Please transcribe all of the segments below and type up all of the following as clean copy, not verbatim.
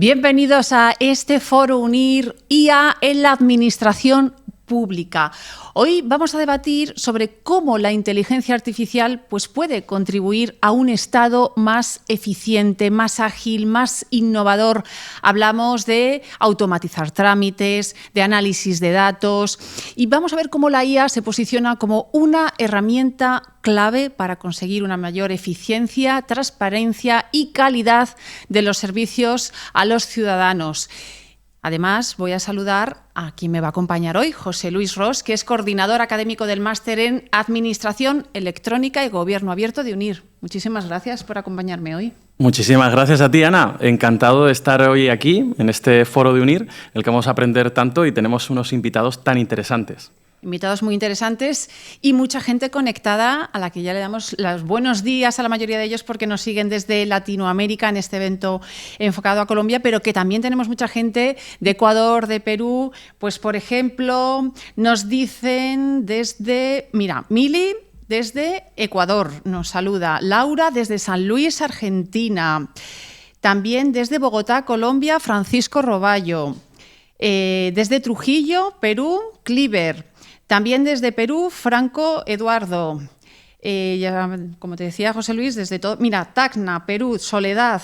Bienvenidos a este foro UNIR IA en la Administración Pública. Hoy vamos a debatir sobre cómo la inteligencia artificial puede contribuir a un Estado más eficiente, más ágil, más innovador. Hablamos de automatizar trámites, de análisis de datos y vamos a ver cómo la IA se posiciona como una herramienta clave para conseguir una mayor eficiencia, transparencia y calidad de los servicios a los ciudadanos. Además, voy a saludar a quien me va a acompañar hoy, José Luis Ros, que es coordinador académico del Máster en Administración Electrónica y Gobierno Abierto de UNIR. Muchísimas gracias por acompañarme hoy. Muchísimas gracias a ti, Ana. Encantado de estar hoy aquí, en este foro de UNIR, en el que vamos a aprender tanto y tenemos unos invitados tan interesantes. Invitados muy interesantes y mucha gente conectada a la que ya le damos los buenos días a la mayoría de ellos porque nos siguen desde Latinoamérica en este evento enfocado a Colombia, pero que también tenemos mucha gente de Ecuador, de Perú. Pues, por ejemplo, nos dicen desde, mira, Mili desde Ecuador nos saluda, Laura desde San Luis, Argentina, también desde Bogotá, Colombia, Francisco Roballo, desde Trujillo, Perú, Cliver. También desde Perú, Franco Eduardo. Ya, como te decía, José Luis, desde todo. Mira, Tacna, Perú, Soledad.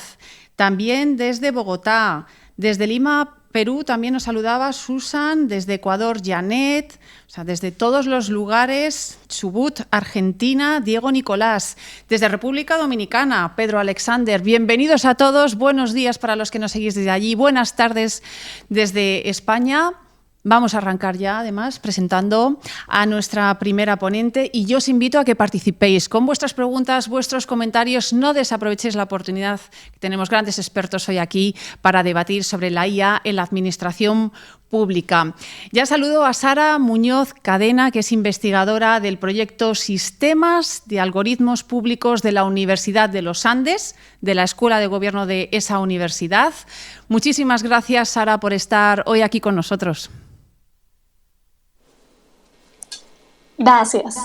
También desde Bogotá. Desde Lima, Perú, también nos saludaba Susan. Desde Ecuador, Janet. O sea, desde todos los lugares. Chubut, Argentina, Diego Nicolás. Desde República Dominicana, Pedro Alexander. Bienvenidos a todos. Buenos días para los que nos seguís desde allí. Buenas tardes desde España. Vamos a arrancar ya, además, presentando a nuestra primera ponente y yo os invito a que participéis con vuestras preguntas, vuestros comentarios. No desaprovechéis la oportunidad, que tenemos grandes expertos hoy aquí para debatir sobre la IA en la administración pública. Ya saludo a Sara Muñoz Cadena, que es investigadora del proyecto Sistemas de Algoritmos Públicos de la Universidad de los Andes, de la Escuela de Gobierno de esa universidad. Muchísimas gracias, Sara, por estar hoy aquí con nosotros. Gracias.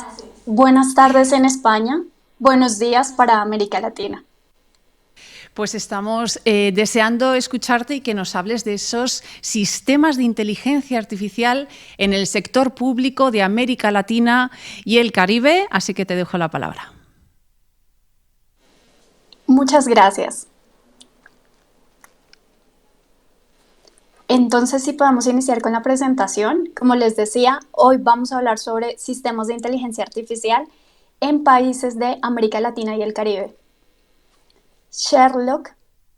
Buenas tardes en España, buenos días para América Latina. Pues estamos deseando escucharte y que nos hables de esos sistemas de inteligencia artificial en el sector público de América Latina y el Caribe, así que te dejo la palabra. Muchas gracias. Entonces, si podemos iniciar con la presentación. Como les decía, hoy vamos a hablar sobre sistemas de inteligencia artificial en países de América Latina y el Caribe. Sherlock,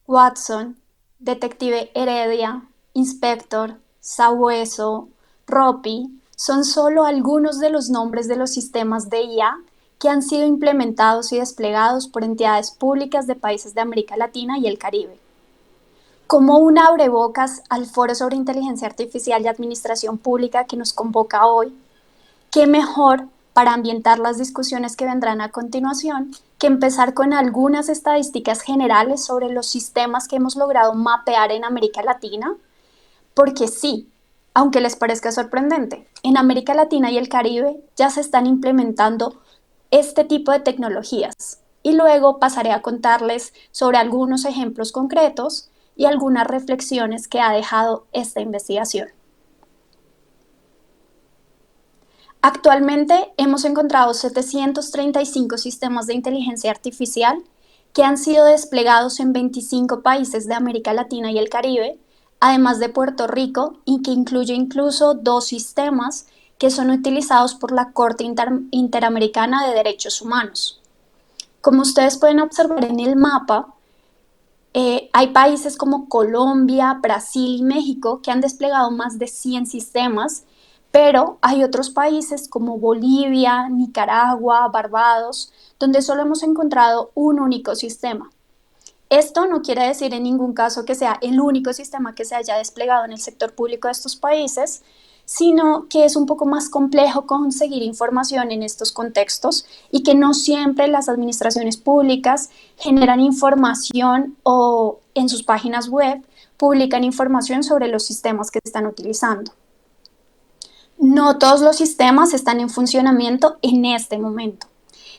Watson, Detective Heredia, Inspector, Sabueso, Ropi son solo algunos de los nombres de los sistemas de IA que han sido implementados y desplegados por entidades públicas de países de América Latina y el Caribe. Como un abrebocas al foro sobre inteligencia artificial y administración pública que nos convoca hoy, ¿qué mejor para ambientar las discusiones que vendrán a continuación que empezar con algunas estadísticas generales sobre los sistemas que hemos logrado mapear en América Latina? Porque sí, aunque les parezca sorprendente, en América Latina y el Caribe ya se están implementando este tipo de tecnologías. Y luego pasaré a contarles sobre algunos ejemplos concretos y algunas reflexiones que ha dejado esta investigación. Actualmente hemos encontrado 735 sistemas de inteligencia artificial que han sido desplegados en 25 países de América Latina y el Caribe, además de Puerto Rico, y que incluye incluso 2 sistemas que son utilizados por la Corte Interamericana de Derechos Humanos. Como ustedes pueden observar en el mapa, hay países como Colombia, Brasil y México que han desplegado más de 100 sistemas, pero hay otros países como Bolivia, Nicaragua, Barbados, donde solo hemos encontrado un único sistema. Esto no quiere decir en ningún caso que sea el único sistema que se haya desplegado en el sector público de estos países, sino que es un poco más complejo conseguir información en estos contextos y que no siempre las administraciones públicas generan información o en sus páginas web publican información sobre los sistemas que están utilizando. No todos los sistemas están en funcionamiento en este momento.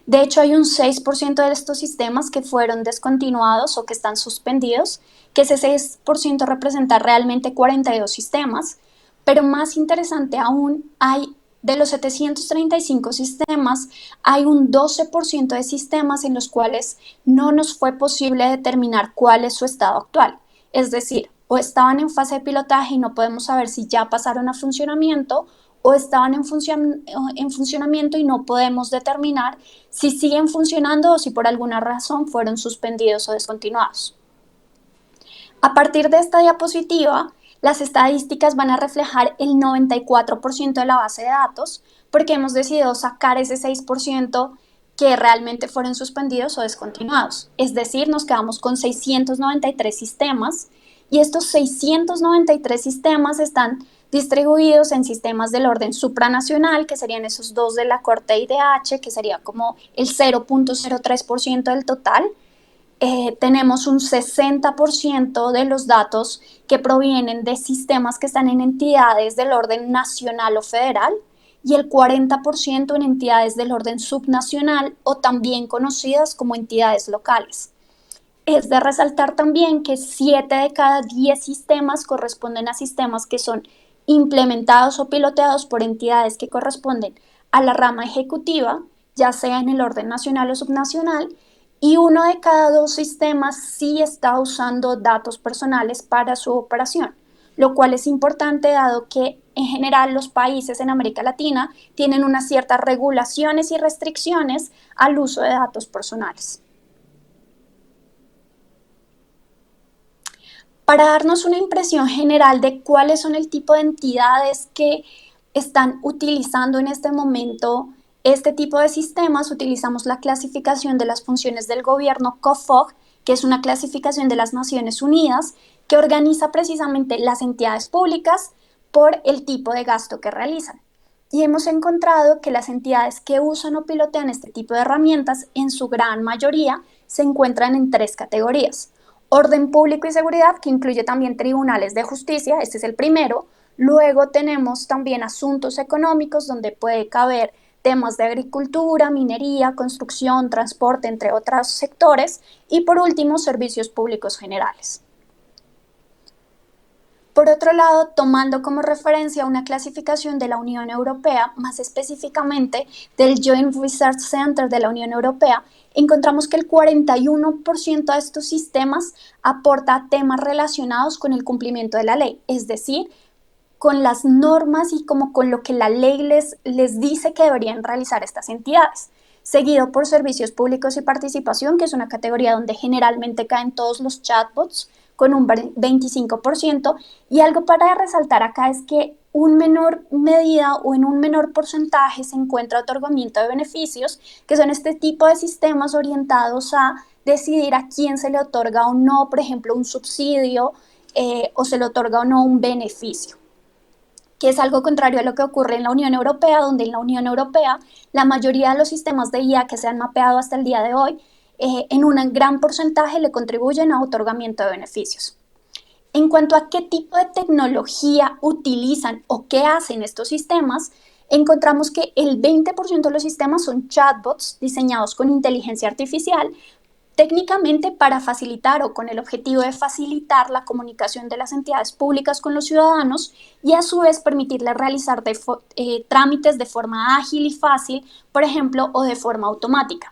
De hecho, hay un 6% de estos sistemas que fueron descontinuados o que están suspendidos, que ese 6% representa realmente 42 sistemas, pero más interesante aún, hay de los 735 sistemas, hay un 12% de sistemas en los cuales no nos fue posible determinar cuál es su estado actual. Es decir, o estaban en fase de pilotaje y no podemos saber si ya pasaron a funcionamiento, o estaban en funcionamiento y no podemos determinar si siguen funcionando o si por alguna razón fueron suspendidos o descontinuados. A partir de esta diapositiva, las estadísticas van a reflejar el 94% de la base de datos, porque hemos decidido sacar ese 6% que realmente fueron suspendidos o descontinuados. Es decir, nos quedamos con 693 sistemas, y estos 693 sistemas están distribuidos en sistemas del orden supranacional, que serían esos dos de la corte IDH, que sería como el 0.03% del total. Tenemos un 60% de los datos que provienen de sistemas que están en entidades del orden nacional o federal, y el 40% en entidades del orden subnacional o también conocidas como entidades locales. Es de resaltar también que 7 de cada 10 sistemas corresponden a sistemas que son implementados o piloteados por entidades que corresponden a la rama ejecutiva, ya sea en el orden nacional o subnacional, y 1 de cada 2 sistemas sí está usando datos personales para su operación, lo cual es importante dado que en general los países en América Latina tienen unas ciertas regulaciones y restricciones al uso de datos personales. Para darnos una impresión general de cuáles son el tipo de entidades que están utilizando en este momento este tipo de sistemas, utilizamos la clasificación de las funciones del gobierno COFOG, que es una clasificación de las Naciones Unidas, que organiza precisamente las entidades públicas por el tipo de gasto que realizan. Y hemos encontrado que las entidades que usan o pilotean este tipo de herramientas, en su gran mayoría, se encuentran en 3 categorías. Orden público y seguridad, que incluye también tribunales de justicia, este es el primero. Luego tenemos también asuntos económicos, donde puede caber temas de agricultura, minería, construcción, transporte, entre otros sectores. Y por último, servicios públicos generales. Por otro lado, tomando como referencia una clasificación de la Unión Europea, más específicamente del Joint Research Center de la Unión Europea, encontramos que el 41% de estos sistemas aporta temas relacionados con el cumplimiento de la ley, es decir, con las normas y como con lo que la ley les dice que deberían realizar estas entidades, seguido por servicios públicos y participación, que es una categoría donde generalmente caen todos los chatbots, con un 25%, y algo para resaltar acá es que en menor medida o en un menor porcentaje se encuentra otorgamiento de beneficios, que son este tipo de sistemas orientados a decidir a quién se le otorga o no, por ejemplo, un subsidio o se le otorga o no un beneficio, que es algo contrario a lo que ocurre en la Unión Europea, donde en la Unión Europea la mayoría de los sistemas de IA que se han mapeado hasta el día de hoy en un gran porcentaje le contribuyen a otorgamiento de beneficios. En cuanto a qué tipo de tecnología utilizan o qué hacen estos sistemas, encontramos que el 20% de los sistemas son chatbots diseñados con inteligencia artificial, técnicamente para facilitar o con el objetivo de facilitar la comunicación de las entidades públicas con los ciudadanos y a su vez permitirles realizar trámites de forma ágil y fácil, por ejemplo, o de forma automática.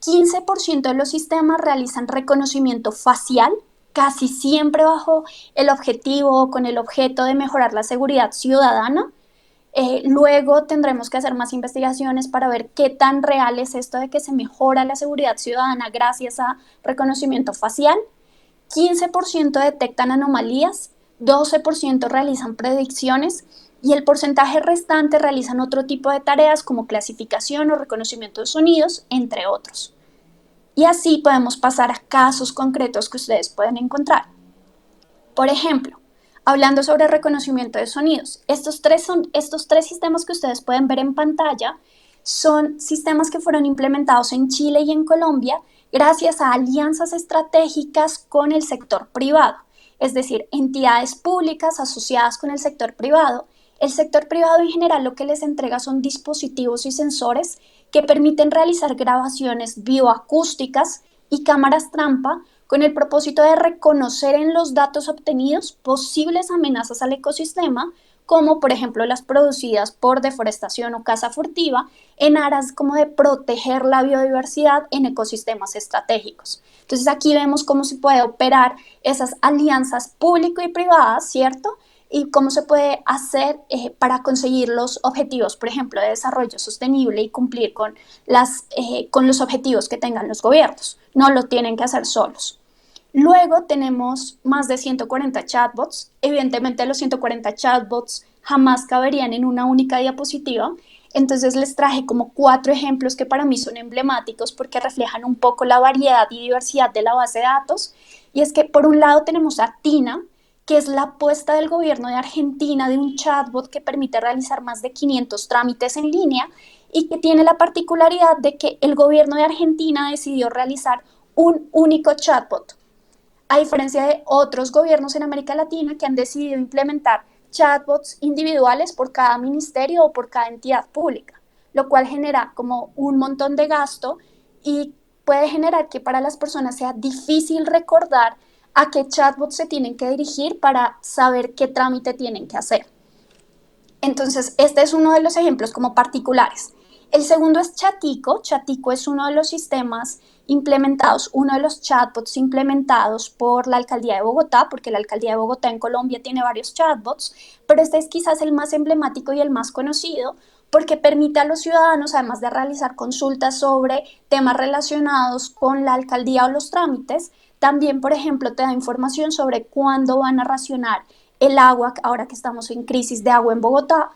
15% de los sistemas realizan reconocimiento facial, casi siempre bajo el objetivo o con el objeto de mejorar la seguridad ciudadana. Luego tendremos que hacer más investigaciones para ver qué tan real es esto de que se mejora la seguridad ciudadana gracias a reconocimiento facial. 15% detectan anomalías, 12% realizan predicciones y el porcentaje restante realizan otro tipo de tareas como clasificación o reconocimiento de sonidos, entre otros. Y así podemos pasar a casos concretos que ustedes pueden encontrar. Por ejemplo, hablando sobre reconocimiento de sonidos, estos tres sistemas que ustedes pueden ver en pantalla son sistemas que fueron implementados en Chile y en Colombia gracias a alianzas estratégicas con el sector privado, es decir, entidades públicas asociadas con el sector privado. El sector privado en general lo que les entrega son dispositivos y sensores que permiten realizar grabaciones bioacústicas y cámaras trampa con el propósito de reconocer en los datos obtenidos posibles amenazas al ecosistema, como por ejemplo las producidas por deforestación o caza furtiva, en aras como de proteger la biodiversidad en ecosistemas estratégicos. Entonces aquí vemos cómo se puede operar esas alianzas público y privadas, ¿cierto? Y cómo se puede hacer para conseguir los objetivos, por ejemplo, de desarrollo sostenible y cumplir con los objetivos que tengan los gobiernos. No lo tienen que hacer solos. Luego tenemos más de 140 chatbots. Evidentemente los 140 chatbots jamás caberían en una única diapositiva. Entonces les traje como 4 ejemplos que para mí son emblemáticos porque reflejan un poco la variedad y diversidad de la base de datos. Y es que por un lado tenemos a Tina, que es la apuesta del gobierno de Argentina de un chatbot que permite realizar más de 500 trámites en línea y que tiene la particularidad de que el gobierno de Argentina decidió realizar un único chatbot, a diferencia de otros gobiernos en América Latina que han decidido implementar chatbots individuales por cada ministerio o por cada entidad pública, lo cual genera como un montón de gasto y puede generar que para las personas sea difícil recordar a qué chatbot se tienen que dirigir para saber qué trámite tienen que hacer. Entonces, este es uno de los ejemplos como particulares. El segundo es Chatico. Chatico es uno de los sistemas implementados, uno de los chatbots implementados por la Alcaldía de Bogotá, porque la Alcaldía de Bogotá en Colombia tiene varios chatbots, pero este es quizás el más emblemático y el más conocido, porque permite a los ciudadanos, además de realizar consultas sobre temas relacionados con la alcaldía o los trámites, también, por ejemplo, te da información sobre cuándo van a racionar el agua, ahora que estamos en crisis de agua en Bogotá,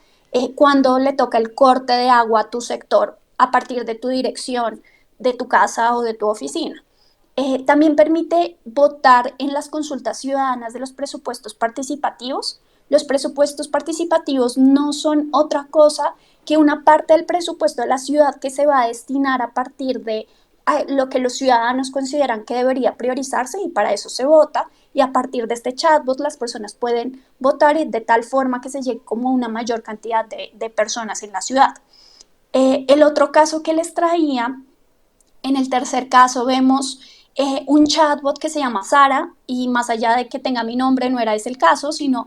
cuándo le toca el corte de agua a tu sector a partir de tu dirección, de tu casa o de tu oficina. También permite votar en las consultas ciudadanas de los presupuestos participativos. Los presupuestos participativos no son otra cosa que una parte del presupuesto de la ciudad que se va a destinar a partir de lo que los ciudadanos consideran que debería priorizarse y para eso se vota, y a partir de este chatbot las personas pueden votar de tal forma que se llegue como una mayor cantidad de personas en la ciudad. El otro caso que les traía, en el tercer caso vemos un chatbot que se llama Sara, y más allá de que tenga mi nombre no era ese el caso, sino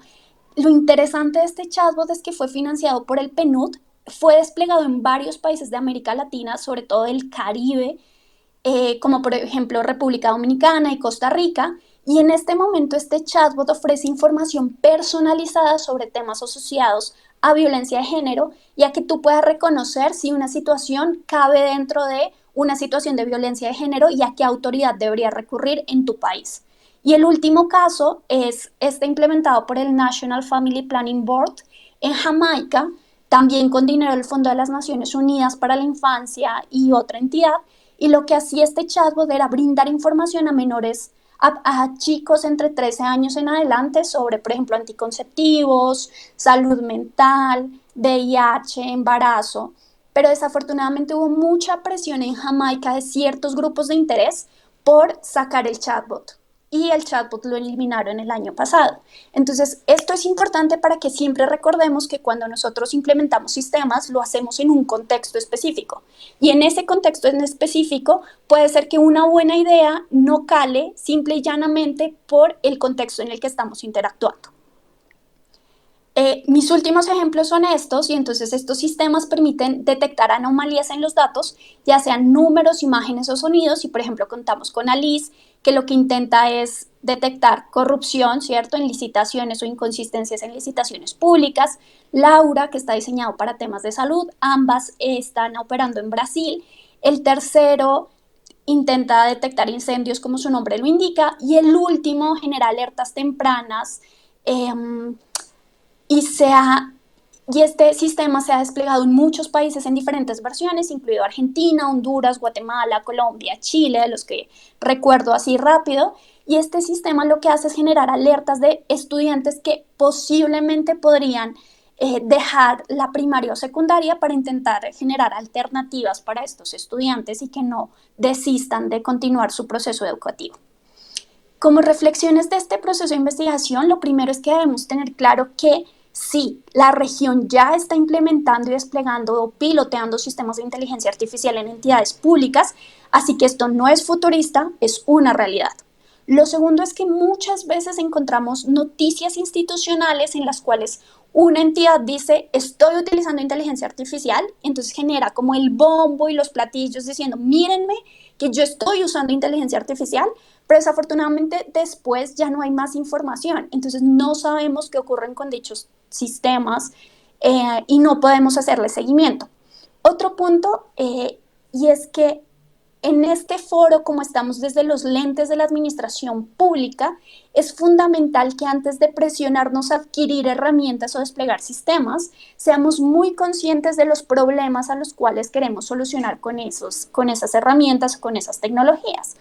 lo interesante de este chatbot es que fue financiado por el PNUD, fue desplegado en varios países de América Latina, sobre todo del Caribe, como por ejemplo República Dominicana y Costa Rica, y en este momento este chatbot ofrece información personalizada sobre temas asociados a violencia de género, ya que tú puedas reconocer si una situación cabe dentro de una situación de violencia de género y a qué autoridad debería recurrir en tu país. Y el último caso es este implementado por el National Family Planning Board en Jamaica, también con dinero del Fondo de las Naciones Unidas para la Infancia y otra entidad, y lo que hacía este chatbot era brindar información a menores, a chicos entre 13 años en adelante sobre, por ejemplo, anticonceptivos, salud mental, VIH, embarazo. Pero desafortunadamente hubo mucha presión en Jamaica de ciertos grupos de interés por sacar el chatbot. Y el chatbot lo eliminaron el año pasado. Entonces, esto es importante para que siempre recordemos que cuando nosotros implementamos sistemas, lo hacemos en un contexto específico. Y en ese contexto en específico, puede ser que una buena idea no cale simple y llanamente por el contexto en el que estamos interactuando. Mis últimos ejemplos son estos, y entonces estos sistemas permiten detectar anomalías en los datos, ya sean números, imágenes o sonidos, y por ejemplo contamos con Alice, que lo que intenta es detectar corrupción, ¿cierto?, en licitaciones o inconsistencias en licitaciones públicas. Laura, que está diseñado para temas de salud, ambas están operando en Brasil. El tercero intenta detectar incendios, como su nombre lo indica, y el último genera alertas tempranas, y este sistema se ha desplegado en muchos países en diferentes versiones, incluido Argentina, Honduras, Guatemala, Colombia, Chile, de los que recuerdo así rápido. Y este sistema lo que hace es generar alertas de estudiantes que posiblemente podrían dejar la primaria o secundaria para intentar generar alternativas para estos estudiantes y que no desistan de continuar su proceso educativo. Como reflexiones de este proceso de investigación, lo primero es que debemos tener claro que Sí, la región ya está implementando y desplegando o piloteando sistemas de inteligencia artificial en entidades públicas, así que esto no es futurista, es una realidad. Lo segundo es que muchas veces encontramos noticias institucionales en las cuales una entidad dice, estoy utilizando inteligencia artificial, entonces genera como el bombo y los platillos diciendo, mírenme que yo estoy usando inteligencia artificial, pero desafortunadamente después ya no hay más información, entonces no sabemos qué ocurre con dichos sistemas y no podemos hacerle seguimiento. Otro punto, y es que en este foro, como estamos desde los lentes de la administración pública, es fundamental que antes de presionarnos a adquirir herramientas o desplegar sistemas, seamos muy conscientes de los problemas a los cuales queremos solucionar con esas herramientas o con esas tecnologías.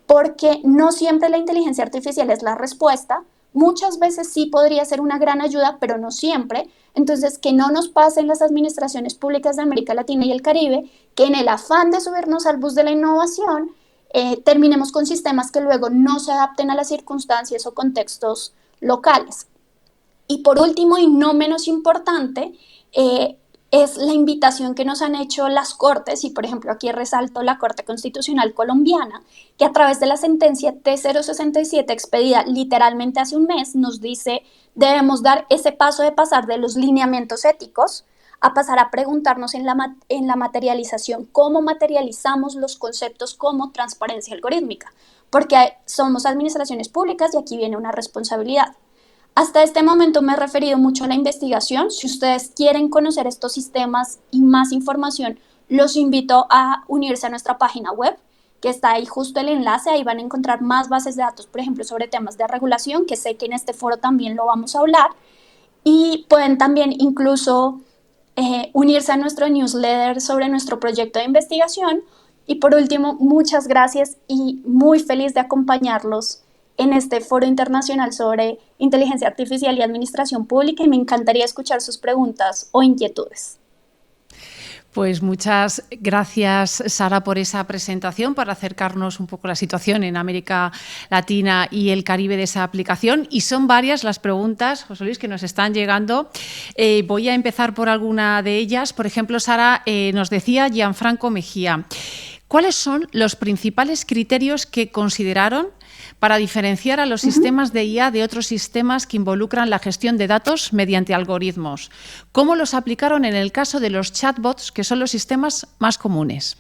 Porque no siempre la inteligencia artificial es la respuesta, muchas veces sí podría ser una gran ayuda, pero no siempre. Entonces, que no nos pase en las administraciones públicas de América Latina y el Caribe, que en el afán de subirnos al bus de la innovación, terminemos con sistemas que luego no se adapten a las circunstancias o contextos locales. Y por último, y no menos importante, es la invitación que nos han hecho las Cortes, y por ejemplo aquí resalto la Corte Constitucional Colombiana, que a través de la sentencia T067 expedida literalmente hace un mes, nos dice debemos dar ese paso de pasar de los lineamientos éticos a pasar a preguntarnos en la materialización, cómo materializamos los conceptos como transparencia algorítmica, porque somos administraciones públicas y aquí viene una responsabilidad. Hasta este momento me he referido mucho a la investigación. Si ustedes quieren conocer estos sistemas y más información, los invito a unirse a nuestra página web, que está ahí justo el enlace. Ahí van a encontrar más bases de datos, por ejemplo, sobre temas de regulación, que sé que en este foro también lo vamos a hablar. Y pueden también incluso unirse a nuestro newsletter sobre nuestro proyecto de investigación. Y por último, muchas gracias y muy feliz de acompañarlos en este foro internacional sobre inteligencia artificial y administración pública, y me encantaría escuchar sus preguntas o inquietudes. Pues muchas gracias, Sara, por esa presentación, para acercarnos un poco a la situación en América Latina y el Caribe de esa aplicación. Y son varias las preguntas, José Luis, que nos están llegando. Voy a empezar por alguna de ellas. Por ejemplo, Sara, nos decía Gianfranco Mejía, ¿cuáles son los principales criterios que consideraron para diferenciar a los sistemas de IA de otros sistemas que involucran la gestión de datos mediante algoritmos? ¿Cómo los aplicaron en el caso de los chatbots, que son los sistemas más comunes?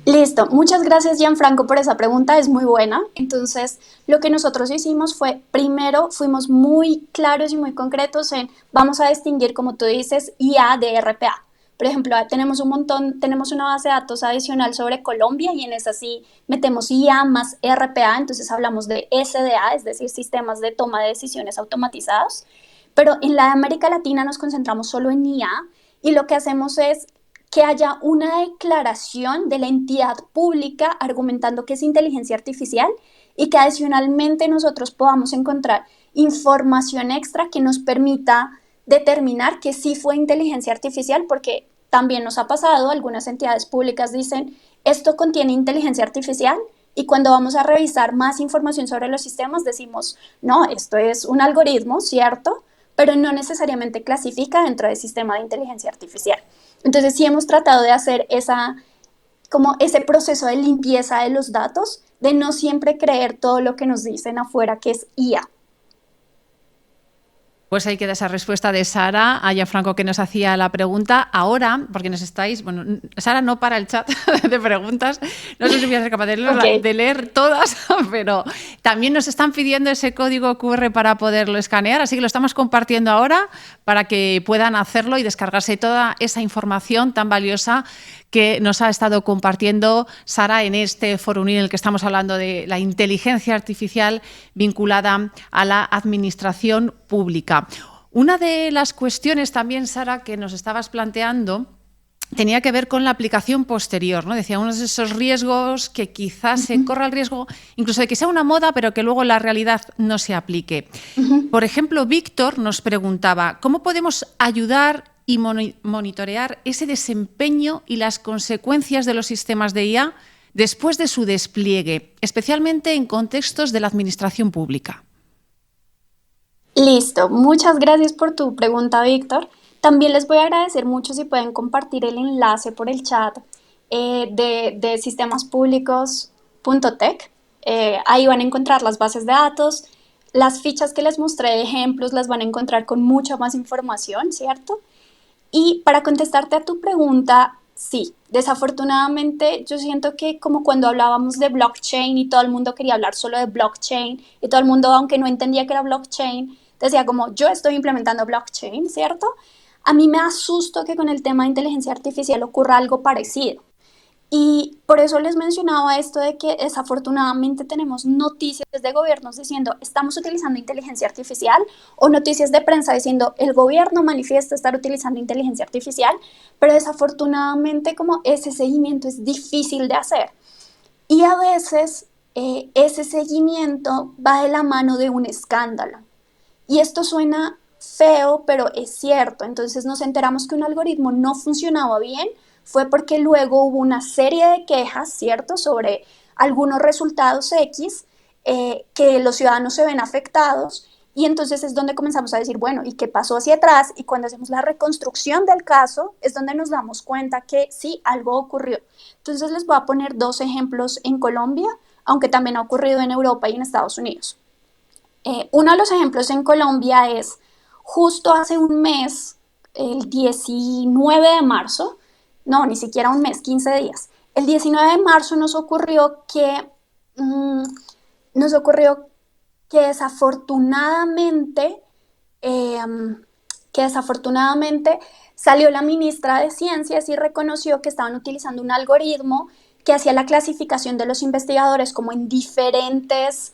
Listo, muchas gracias Gianfranco por esa pregunta, es muy buena. Entonces, lo que nosotros hicimos fue, primero, fuimos muy claros y muy concretos en, vamos a distinguir, como tú dices, IA de RPA. Por ejemplo, tenemos una base de datos adicional sobre Colombia y en esa sí metemos IA más RPA, entonces hablamos de SDA, es decir, sistemas de toma de decisiones automatizados. Pero en la América Latina nos concentramos solo en IA y lo que hacemos es que haya una declaración de la entidad pública argumentando que es inteligencia artificial y que adicionalmente nosotros podamos encontrar información extra que nos permita determinar que sí fue inteligencia artificial, porque también nos ha pasado, algunas entidades públicas dicen, esto contiene inteligencia artificial, y cuando vamos a revisar más información sobre los sistemas decimos, no, esto es un algoritmo, ¿cierto? Pero no necesariamente clasifica dentro del sistema de inteligencia artificial. Entonces sí hemos tratado de hacer ese proceso de limpieza de los datos, de no siempre creer todo lo que nos dicen afuera que es IA. Pues ahí queda esa respuesta de Sara a Gianfranco, que nos hacía la pregunta. Ahora, porque nos estáis... Bueno, Sara no para el chat de preguntas. No sé si voy a ser capaz de leer todas, pero también nos están pidiendo ese código QR para poderlo escanear, así que lo estamos compartiendo ahora para que puedan hacerlo y descargarse toda esa información tan valiosa que nos ha estado compartiendo Sara en este foro UNIR en el que estamos hablando de la inteligencia artificial vinculada a la administración pública. Una de las cuestiones también, Sara, que nos estabas planteando tenía que ver con la aplicación posterior, ¿no? Decía, uno de esos riesgos que quizás se corra el riesgo incluso de que sea una moda, pero que luego la realidad no se aplique. Por ejemplo, Víctor nos preguntaba, ¿cómo podemos ayudar y monitorear ese desempeño y las consecuencias de los sistemas de IA después de su despliegue, especialmente en contextos de la administración pública? Listo, muchas gracias por tu pregunta, Víctor. También les voy a agradecer mucho si pueden compartir el enlace por el chat de sistemaspúblicos.tech. Ahí van a encontrar las bases de datos, las fichas que les mostré de ejemplos las van a encontrar con mucha más información, ¿cierto? Y para contestarte a tu pregunta, sí, desafortunadamente yo siento que como cuando hablábamos de blockchain y todo el mundo quería hablar solo de blockchain y todo el mundo, aunque no entendía que era blockchain, decía como yo estoy implementando blockchain, ¿cierto? A mí me asusto que con el tema de inteligencia artificial ocurra algo parecido. Y por eso les mencionaba esto de que desafortunadamente tenemos noticias de gobiernos diciendo estamos utilizando inteligencia artificial o noticias de prensa diciendo el gobierno manifiesta estar utilizando inteligencia artificial, pero desafortunadamente como ese seguimiento es difícil de hacer. Y a veces ese seguimiento va de la mano de un escándalo. Y esto suena feo, pero es cierto. Entonces nos enteramos que un algoritmo no funcionaba bien, fue porque luego hubo una serie de quejas, ¿cierto?, sobre algunos resultados X, que los ciudadanos se ven afectados. Y entonces es donde comenzamos a decir, bueno, ¿y qué pasó hacia atrás? Y cuando hacemos la reconstrucción del caso, es donde nos damos cuenta que sí, algo ocurrió. Entonces les voy a poner dos ejemplos en Colombia, aunque también ha ocurrido en Europa y en Estados Unidos. Uno de los ejemplos en Colombia es justo hace un mes, el 19 de marzo, no, ni siquiera un mes, 15 días. El 19 de marzo nos ocurrió que desafortunadamente, eh, que desafortunadamente salió la ministra de Ciencias y reconoció que estaban utilizando un algoritmo que hacía la clasificación de los investigadores como en diferentes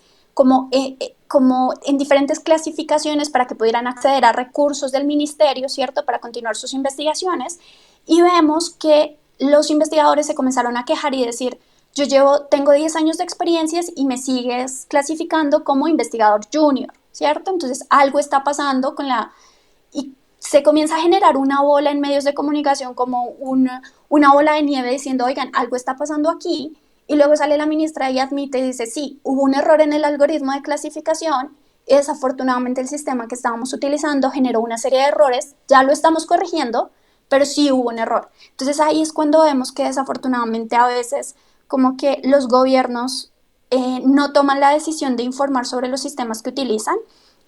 clasificaciones para que pudieran acceder a recursos del ministerio, ¿cierto?, para continuar sus investigaciones. Y vemos que los investigadores se comenzaron a quejar y decir, tengo 10 años de experiencias y me sigues clasificando como investigador junior, ¿cierto? Entonces algo está pasando y se comienza a generar una bola en medios de comunicación como una bola de nieve diciendo, oigan, algo está pasando aquí. Y luego sale la ministra y admite y dice, sí, hubo un error en el algoritmo de clasificación y desafortunadamente el sistema que estábamos utilizando generó una serie de errores, ya lo estamos corrigiendo, pero sí hubo un error. Entonces ahí es cuando vemos que desafortunadamente a veces como que los gobiernos no toman la decisión de informar sobre los sistemas que utilizan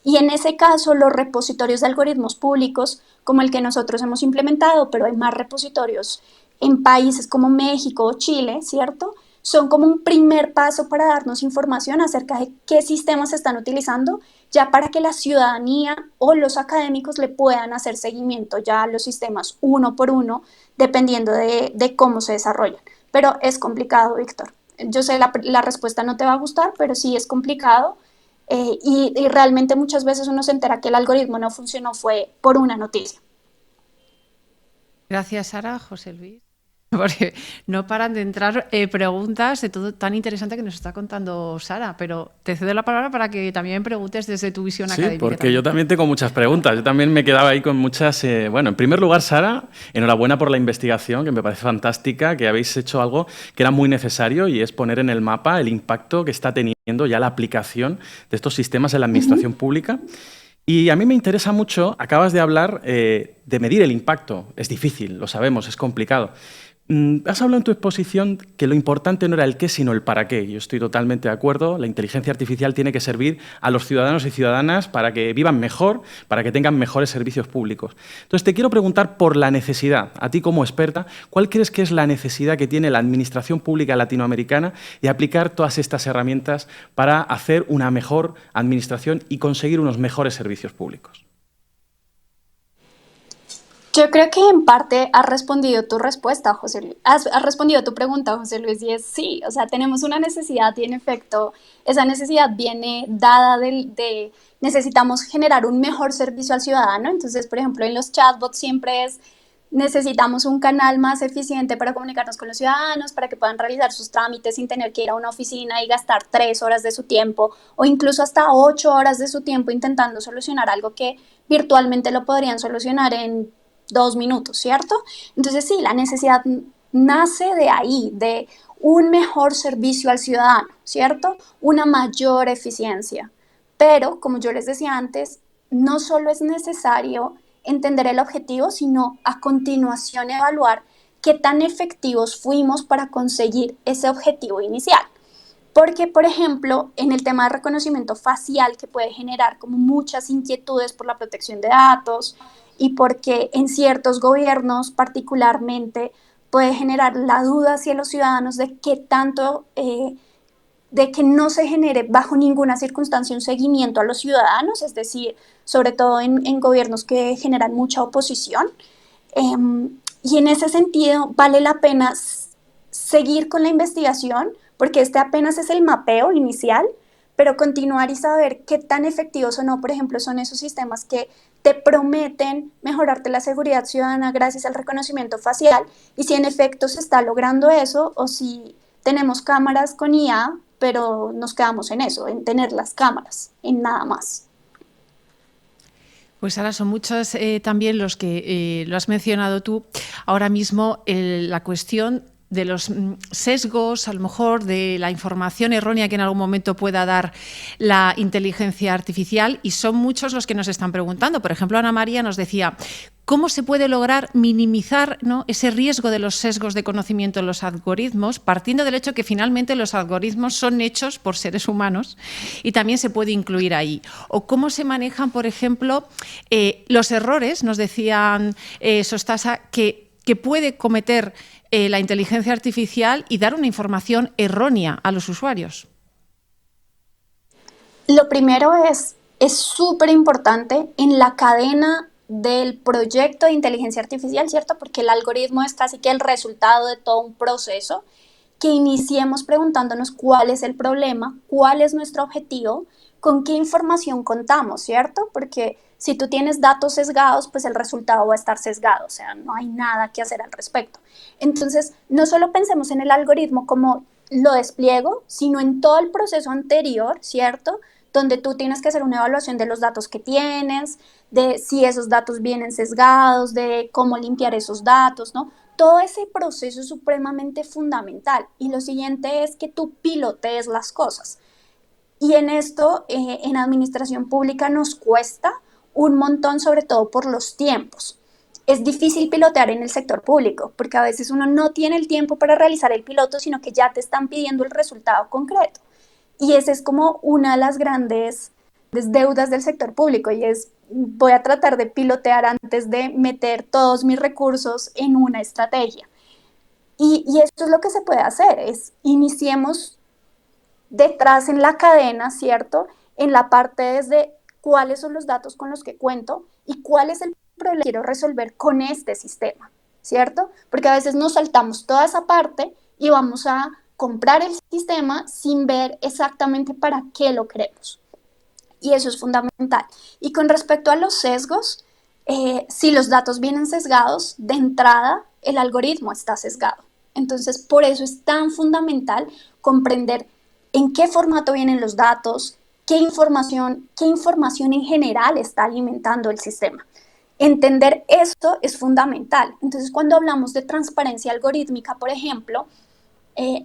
y en ese caso los repositorios de algoritmos públicos como el que nosotros hemos implementado, pero hay más repositorios en países como México o Chile, ¿cierto?, son como un primer paso para darnos información acerca de qué sistemas se están utilizando, ya para que la ciudadanía o los académicos le puedan hacer seguimiento ya a los sistemas uno por uno, dependiendo de cómo se desarrollan. Pero es complicado, Víctor. Yo sé la respuesta no te va a gustar, pero sí es complicado. Y realmente muchas veces uno se entera que el algoritmo no funcionó fue por una noticia. Gracias, Sara. José Luis. Porque no paran de entrar preguntas de todo tan interesante que nos está contando Sara, pero te cedo la palabra para que también preguntes desde tu visión académica. Sí, porque yo también tengo muchas preguntas. Yo también me quedaba ahí con muchas... Bueno, en primer lugar, Sara, enhorabuena por la investigación, que me parece fantástica, que habéis hecho algo que era muy necesario y es poner en el mapa el impacto que está teniendo ya la aplicación de estos sistemas en la administración pública. Y a mí me interesa mucho, acabas de hablar de medir el impacto. Es difícil, lo sabemos, es complicado. Has hablado en tu exposición que lo importante no era el qué, sino el para qué. Yo estoy totalmente de acuerdo. La inteligencia artificial tiene que servir a los ciudadanos y ciudadanas para que vivan mejor, para que tengan mejores servicios públicos. Entonces, te quiero preguntar por la necesidad. A ti, como experta, ¿cuál crees que es la necesidad que tiene la administración pública latinoamericana de aplicar todas estas herramientas para hacer una mejor administración y conseguir unos mejores servicios públicos? Yo creo que en parte has respondido tu respuesta, José Luis. Has respondido tu pregunta, José Luis, y es sí, o sea, tenemos una necesidad y en efecto esa necesidad viene dada necesitamos generar un mejor servicio al ciudadano. Entonces, por ejemplo, en los chatbots siempre necesitamos un canal más eficiente para comunicarnos con los ciudadanos, para que puedan realizar sus trámites sin tener que ir a una oficina y gastar 3 horas de su tiempo o incluso hasta 8 horas de su tiempo intentando solucionar algo que virtualmente lo podrían solucionar en 2 minutos, ¿cierto? Entonces sí, la necesidad nace de ahí, de un mejor servicio al ciudadano, ¿cierto? Una mayor eficiencia. Pero, como yo les decía antes, no solo es necesario entender el objetivo, sino a continuación evaluar qué tan efectivos fuimos para conseguir ese objetivo inicial. Porque, por ejemplo, en el tema de reconocimiento facial, que puede generar como muchas inquietudes por la protección de datos y porque en ciertos gobiernos particularmente puede generar la duda hacia los ciudadanos de qué tanto, de que no se genere bajo ninguna circunstancia un seguimiento a los ciudadanos, es decir, sobre todo en gobiernos que generan mucha oposición. Y en ese sentido vale la pena seguir con la investigación, porque este apenas es el mapeo inicial, pero continuar y saber qué tan efectivos o no, por ejemplo, son esos sistemas que te prometen mejorarte la seguridad ciudadana gracias al reconocimiento facial, y si en efecto se está logrando eso, o si tenemos cámaras con IA, pero nos quedamos en eso, en tener las cámaras, en nada más. Pues ahora son muchos también los que lo has mencionado tú. Ahora mismo la cuestión de los sesgos, a lo mejor de la información errónea que en algún momento pueda dar la inteligencia artificial, y son muchos los que nos están preguntando. Por ejemplo, Ana María nos decía, ¿cómo se puede lograr minimizar, ¿no?, ese riesgo de los sesgos de conocimiento en los algoritmos, partiendo del hecho que finalmente los algoritmos son hechos por seres humanos y también se puede incluir ahí? O cómo se manejan, por ejemplo, los errores, nos decían Sostasa, que puede cometer la inteligencia artificial y dar una información errónea a los usuarios. Lo primero es súper importante en la cadena del proyecto de inteligencia artificial, ¿cierto? Porque el algoritmo es casi que el resultado de todo un proceso, que iniciemos preguntándonos cuál es el problema, cuál es nuestro objetivo, con qué información contamos, ¿cierto? Porque si tú tienes datos sesgados, pues el resultado va a estar sesgado, o sea, no hay nada que hacer al respecto. Entonces, no solo pensemos en el algoritmo como lo despliego, sino en todo el proceso anterior, ¿cierto?, donde tú tienes que hacer una evaluación de los datos que tienes, de si esos datos vienen sesgados, de cómo limpiar esos datos, ¿no? Todo ese proceso es supremamente fundamental. Y lo siguiente es que tú pilotees las cosas. Y en esto, en administración pública nos cuesta un montón, sobre todo por los tiempos. Es difícil pilotear en el sector público, porque a veces uno no tiene el tiempo para realizar el piloto, sino que ya te están pidiendo el resultado concreto. Y esa es como una de las grandes deudas del sector público, y es, voy a tratar de pilotear antes de meter todos mis recursos en una estrategia. Y esto es lo que se puede hacer, es iniciemos detrás en la cadena, ¿cierto? En la parte desde cuáles son los datos con los que cuento y cuál es el problema que quiero resolver con este sistema, ¿cierto? Porque a veces nos saltamos toda esa parte y vamos a comprar el sistema sin ver exactamente para qué lo queremos. Y eso es fundamental. Y con respecto a los sesgos, si los datos vienen sesgados, de entrada el algoritmo está sesgado. Entonces, por eso es tan fundamental comprender en qué formato vienen los datos, qué información en general está alimentando el sistema. Entender esto es fundamental. Entonces, cuando hablamos de transparencia algorítmica, por ejemplo,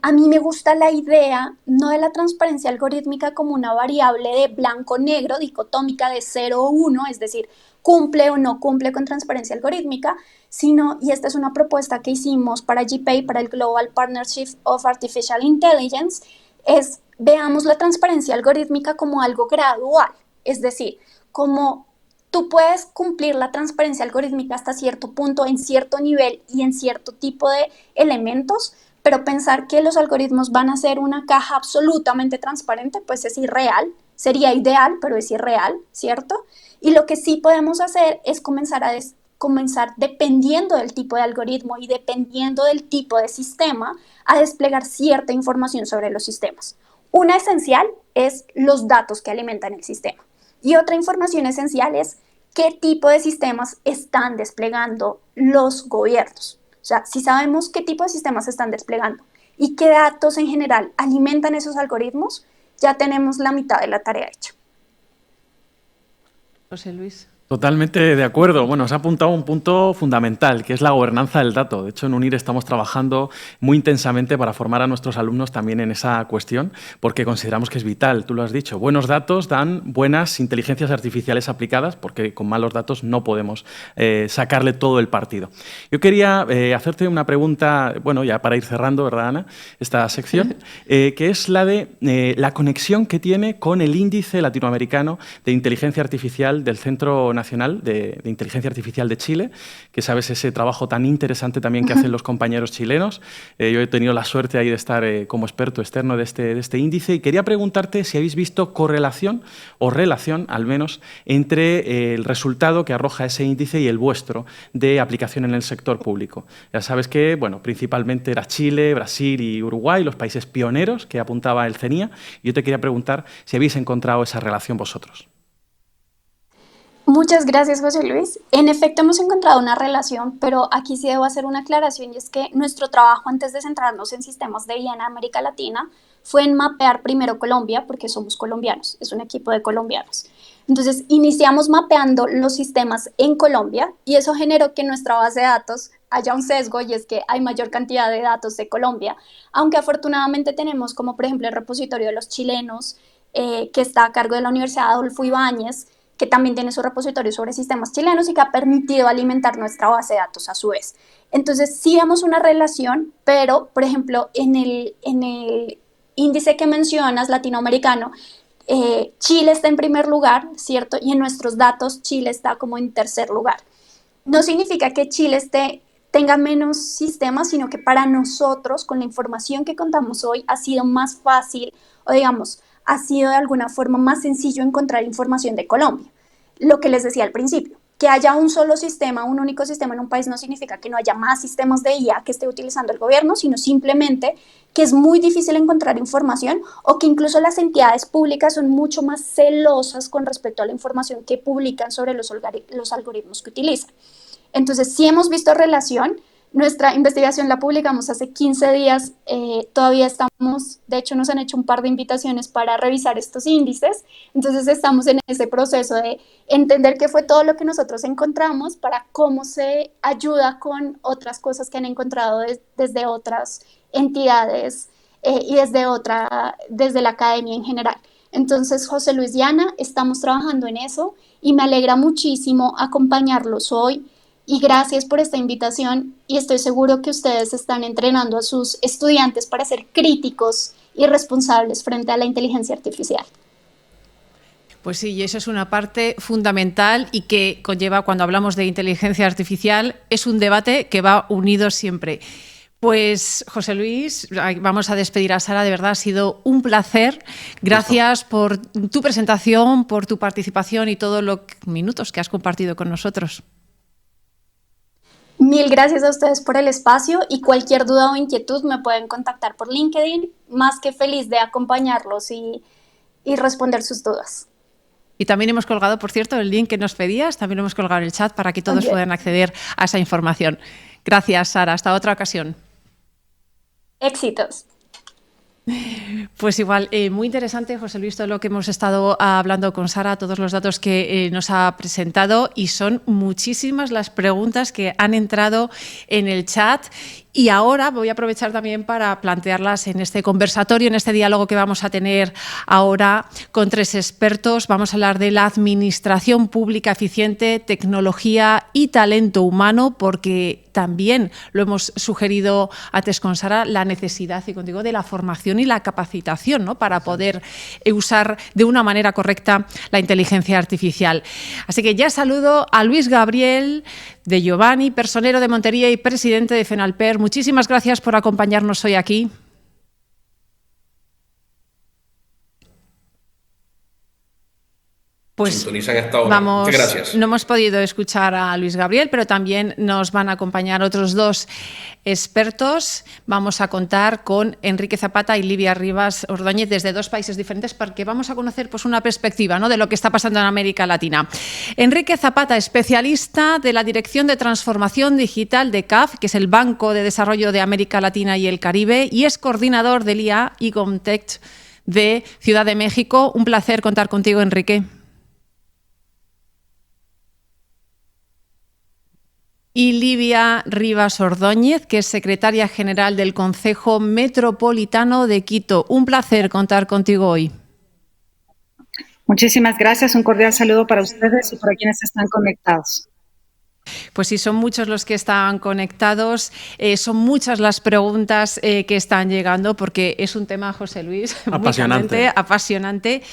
a mí me gusta la idea no de la transparencia algorítmica como una variable de blanco-negro, dicotómica de 0 o 1, es decir, cumple o no cumple con transparencia algorítmica, sino, y esta es una propuesta que hicimos para GPAI, para el Global Partnership of Artificial Intelligence, es veamos la transparencia algorítmica como algo gradual, es decir, como tú puedes cumplir la transparencia algorítmica hasta cierto punto, en cierto nivel y en cierto tipo de elementos, pero pensar que los algoritmos van a ser una caja absolutamente transparente, pues es irreal. Sería ideal, pero es irreal, ¿cierto? Y lo que sí podemos hacer es comenzar dependiendo del tipo de algoritmo y dependiendo del tipo de sistema, a desplegar cierta información sobre los sistemas. Una esencial es los datos que alimentan el sistema. Y otra información esencial es qué tipo de sistemas están desplegando los gobiernos. O sea, si sabemos qué tipo de sistemas se están desplegando y qué datos en general alimentan esos algoritmos, ya tenemos la mitad de la tarea hecha. José Luis. Totalmente de acuerdo. Bueno, os ha apuntado un punto fundamental, que es la gobernanza del dato. De hecho, en UNIR estamos trabajando muy intensamente para formar a nuestros alumnos también en esa cuestión, porque consideramos que es vital. Tú lo has dicho, buenos datos dan buenas inteligencias artificiales aplicadas, porque con malos datos no podemos sacarle todo el partido. Yo quería hacerte una pregunta, bueno, ya para ir cerrando, ¿verdad, Ana?, esta sección, que es la de la conexión que tiene con el índice latinoamericano de inteligencia artificial del Centro Nacional de Inteligencia Artificial de Chile, que sabes ese trabajo tan interesante también que hacen los compañeros chilenos. Yo he tenido la suerte ahí de estar como experto externo de este índice y quería preguntarte si habéis visto correlación o relación, al menos, entre el resultado que arroja ese índice y el vuestro de aplicación en el sector público. Ya sabes que, bueno, principalmente era Chile, Brasil y Uruguay, los países pioneros que apuntaba el CENIA. Yo te quería preguntar si habéis encontrado esa relación vosotros. Muchas gracias, José Luis. En efecto, hemos encontrado una relación, pero aquí sí debo hacer una aclaración y es que nuestro trabajo antes de centrarnos en sistemas de IA en América Latina fue en mapear primero Colombia, porque somos colombianos, es un equipo de colombianos. Entonces, iniciamos mapeando los sistemas en Colombia y eso generó que en nuestra base de datos haya un sesgo y es que hay mayor cantidad de datos de Colombia, aunque afortunadamente tenemos como por ejemplo el repositorio de los chilenos, que está a cargo de la Universidad Adolfo Ibáñez, que también tiene su repositorio sobre sistemas chilenos y que ha permitido alimentar nuestra base de datos a su vez. Entonces, sí vemos una relación, pero, por ejemplo, en el índice que mencionas, latinoamericano, Chile está en primer lugar, ¿cierto? Y en nuestros datos, Chile está como en tercer lugar. No significa que Chile tenga menos sistemas, sino que para nosotros, con la información que contamos hoy, ha sido más fácil, o digamos, ha sido de alguna forma más sencillo encontrar información de Colombia. Lo que les decía al principio, que haya un solo sistema, un único sistema en un país no significa que no haya más sistemas de IA que esté utilizando el gobierno, sino simplemente que es muy difícil encontrar información o que incluso las entidades públicas son mucho más celosas con respecto a la información que publican sobre los algoritmos que utilizan. Entonces, sí hemos visto relación. Nuestra investigación la publicamos hace 15 días, todavía estamos, de hecho nos han hecho un par de invitaciones para revisar estos índices, entonces estamos en ese proceso de entender qué fue todo lo que nosotros encontramos para cómo se ayuda con otras cosas que han encontrado desde otras entidades y desde la academia en general. Entonces, José Luis y Ana, estamos trabajando en eso y me alegra muchísimo acompañarlos hoy. Y gracias por esta invitación y estoy seguro que ustedes están entrenando a sus estudiantes para ser críticos y responsables frente a la inteligencia artificial. Pues sí, y eso es una parte fundamental y que conlleva, cuando hablamos de inteligencia artificial, es un debate que va unido siempre. Pues, José Luis, vamos a despedir a Sara. De verdad, ha sido un placer. Gracias por tu presentación, por tu participación y todos los minutos que has compartido con nosotros. Mil gracias a ustedes por el espacio y cualquier duda o inquietud me pueden contactar por LinkedIn. Más que feliz de acompañarlos y responder sus dudas. Y también hemos colgado, por cierto, el link que nos pedías, también lo hemos colgado en el chat para que todos puedan acceder a esa información. Gracias, Sara. Hasta otra ocasión. Éxitos. Pues igual, muy interesante, José Luis, todo lo que hemos estado hablando con Sara, todos los datos que nos ha presentado, y son muchísimas las preguntas que han entrado en el chat. Y ahora voy a aprovechar también para plantearlas en este conversatorio, en este diálogo que vamos a tener ahora con tres expertos. Vamos a hablar de la administración pública eficiente, tecnología y talento humano, porque también lo hemos sugerido antes con Sara, la necesidad, y contigo, de la formación y la capacitación, ¿no?, para poder usar de una manera correcta la inteligencia artificial. Así que ya saludo a Luis Gabriel de Giovanni, personero de Montería y presidente de FENALPER. Muchísimas gracias por acompañarnos hoy aquí. Pues vamos, muchas gracias. No hemos podido escuchar a Luis Gabriel, pero también nos van a acompañar otros dos expertos. Vamos a contar con Enrique Zapata y Livia Rivas Ordóñez desde dos países diferentes, porque vamos a conocer pues una perspectiva, ¿no?, de lo que está pasando en América Latina. Enrique Zapata, especialista de la Dirección de Transformación Digital de CAF, que es el Banco de Desarrollo de América Latina y el Caribe, y es coordinador del IA y Comtech de Ciudad de México. Un placer contar contigo, Enrique. Y Livia Rivas Ordóñez, que es secretaria general del Concejo Metropolitano de Quito. Un placer contar contigo hoy. Muchísimas gracias, un cordial saludo para ustedes y para quienes están conectados. Pues sí, son muchos los que están conectados, son muchas las preguntas que están llegando, porque es un tema, José Luis, apasionante. Muy apasionante.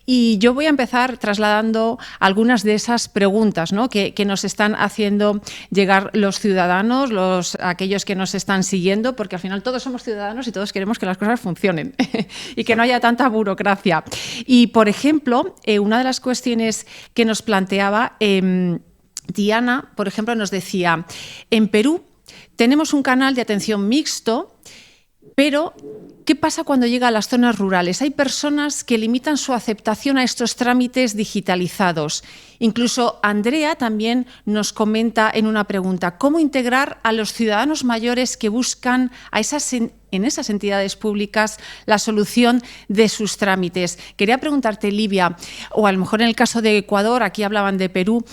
Y yo voy a empezar trasladando algunas de esas preguntas, ¿no?, que nos están haciendo llegar los ciudadanos, aquellos que nos están siguiendo, porque al final todos somos ciudadanos y todos queremos que las cosas funcionen y que no haya tanta burocracia. Y, por ejemplo, una de las cuestiones que nos planteaba Diana, por ejemplo, nos decía: en Perú tenemos un canal de atención mixto, pero ¿qué pasa cuando llega a las zonas rurales? Hay personas que limitan su aceptación a estos trámites digitalizados. Incluso Andrea también nos comenta en una pregunta: ¿cómo integrar a los ciudadanos mayores que buscan en esas entidades públicas la solución de sus trámites? Quería preguntarte, Livia, o a lo mejor en el caso de Ecuador, aquí hablaban de Perú,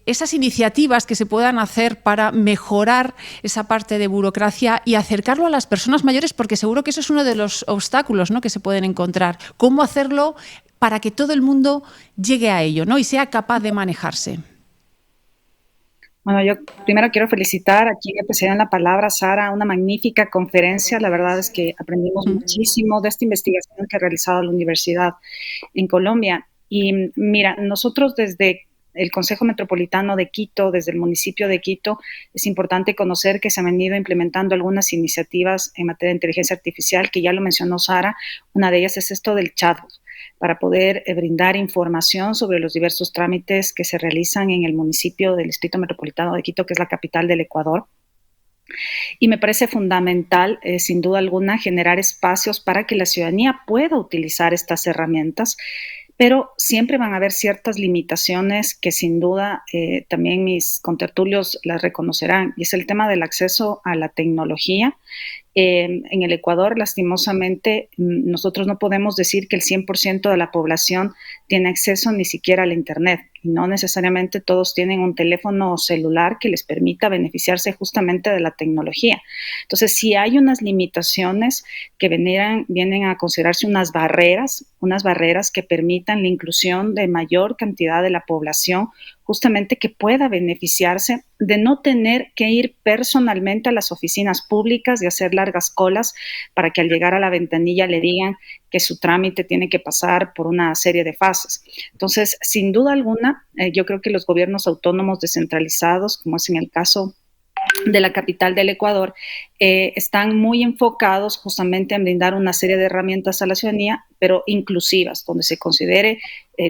esas iniciativas que se puedan hacer para mejorar esa parte de burocracia y acercarlo a las personas mayores, porque seguro que eso es uno de los obstáculos, ¿no?, que se pueden encontrar. ¿Cómo hacerlo para que todo el mundo llegue a ello, ¿no?, y sea capaz de manejarse? Bueno, yo primero quiero felicitar a quien me precedió la palabra, Sara, una magnífica conferencia. La verdad es que aprendimos muchísimo de esta investigación que ha realizado la universidad en Colombia. Y mira, nosotros desde el Consejo Metropolitano de Quito, desde el municipio de Quito, es importante conocer que se han venido implementando algunas iniciativas en materia de inteligencia artificial, que ya lo mencionó Sara. Una de ellas es esto del chatbot, para poder brindar información sobre los diversos trámites que se realizan en el municipio del Distrito Metropolitano de Quito, que es la capital del Ecuador. Y me parece fundamental, sin duda alguna, generar espacios para que la ciudadanía pueda utilizar estas herramientas, pero siempre van a haber ciertas limitaciones que sin duda también mis contertulios las reconocerán, y es el tema del acceso a la tecnología. En el Ecuador, lastimosamente, nosotros no podemos decir que el 100% de la población tiene acceso ni siquiera al Internet. Y no necesariamente todos tienen un teléfono celular que les permita beneficiarse justamente de la tecnología. Entonces, sí hay unas limitaciones que vienen a considerarse unas barreras que permitan la inclusión de mayor cantidad de la población, justamente que pueda beneficiarse de no tener que ir personalmente a las oficinas públicas y hacer largas colas para que al llegar a la ventanilla le digan que su trámite tiene que pasar por una serie de fases. Entonces, sin duda alguna, yo creo que los gobiernos autónomos descentralizados, como es en el caso de la capital del Ecuador, están muy enfocados justamente en brindar una serie de herramientas a la ciudadanía, pero inclusivas, donde se considere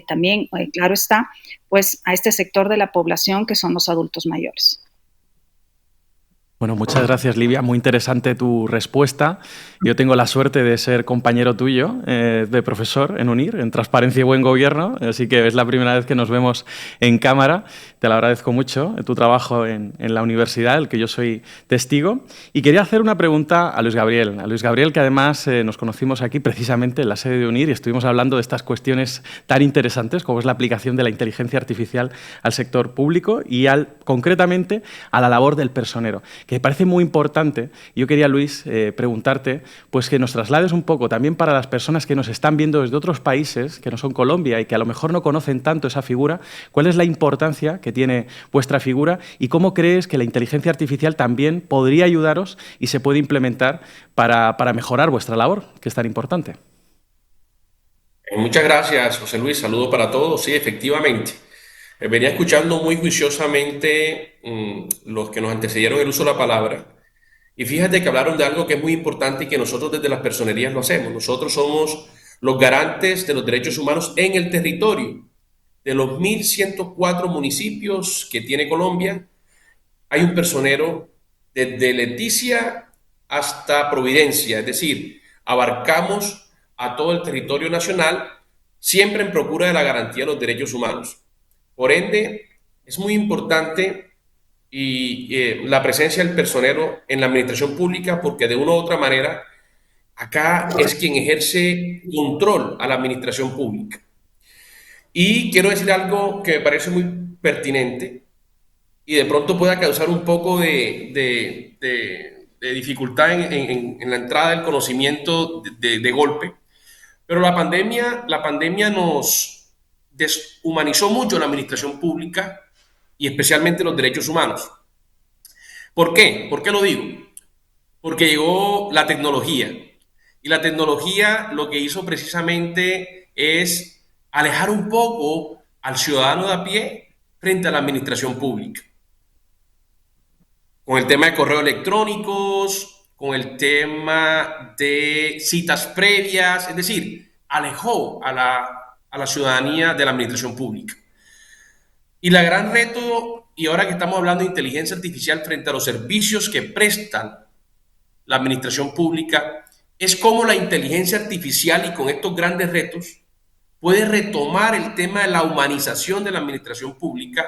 también, claro está, pues a este sector de la población que son los adultos mayores. Bueno, muchas gracias, Livia. Muy interesante tu respuesta. Yo tengo la suerte de ser compañero tuyo de profesor en UNIR, en Transparencia y Buen Gobierno, así que es la primera vez que nos vemos en cámara. Te lo agradezco mucho, tu trabajo en la universidad, del que yo soy testigo. Y quería hacer una pregunta a Luis Gabriel. A Luis Gabriel, que además nos conocimos aquí precisamente en la sede de UNIR y estuvimos hablando de estas cuestiones tan interesantes como es la aplicación de la inteligencia artificial al sector público y concretamente a la labor del personero, que me parece muy importante. Yo quería, Luis, preguntarte pues que nos traslades un poco también para las personas que nos están viendo desde otros países, que no son Colombia y que a lo mejor no conocen tanto esa figura, cuál es la importancia que tiene vuestra figura y cómo crees que la inteligencia artificial también podría ayudaros y se puede implementar para mejorar vuestra labor, que es tan importante. Muchas gracias, José Luis. Saludo para todos. Sí, efectivamente. Venía escuchando muy juiciosamente los que nos antecedieron el uso de la palabra. Y fíjate que hablaron de algo que es muy importante y que nosotros desde las personerías lo hacemos. Nosotros somos los garantes de los derechos humanos en el territorio. De los 1.104 municipios que tiene Colombia, hay un personero desde Leticia hasta Providencia, es decir, abarcamos a todo el territorio nacional, siempre en procura de la garantía de los derechos humanos. Por ende, es muy importante la presencia del personero en la administración pública, porque de una u otra manera, acá es quien ejerce control a la administración pública. Y quiero decir algo que me parece muy pertinente, y de pronto pueda causar un poco de dificultad en la entrada del conocimiento de golpe. Pero la pandemia nos deshumanizó mucho la administración pública y especialmente los derechos humanos. ¿Por qué? ¿Por qué lo digo? Porque llegó la tecnología. Y la tecnología lo que hizo precisamente es alejar un poco al ciudadano de a pie frente a la administración pública. Con el tema de correos electrónicos, con el tema de citas previas, es decir, alejó a la ciudadanía de la administración pública. Y la gran reto, y ahora que estamos hablando de inteligencia artificial frente a los servicios que prestan la administración pública, es cómo la inteligencia artificial y con estos grandes retos puede retomar el tema de la humanización de la administración pública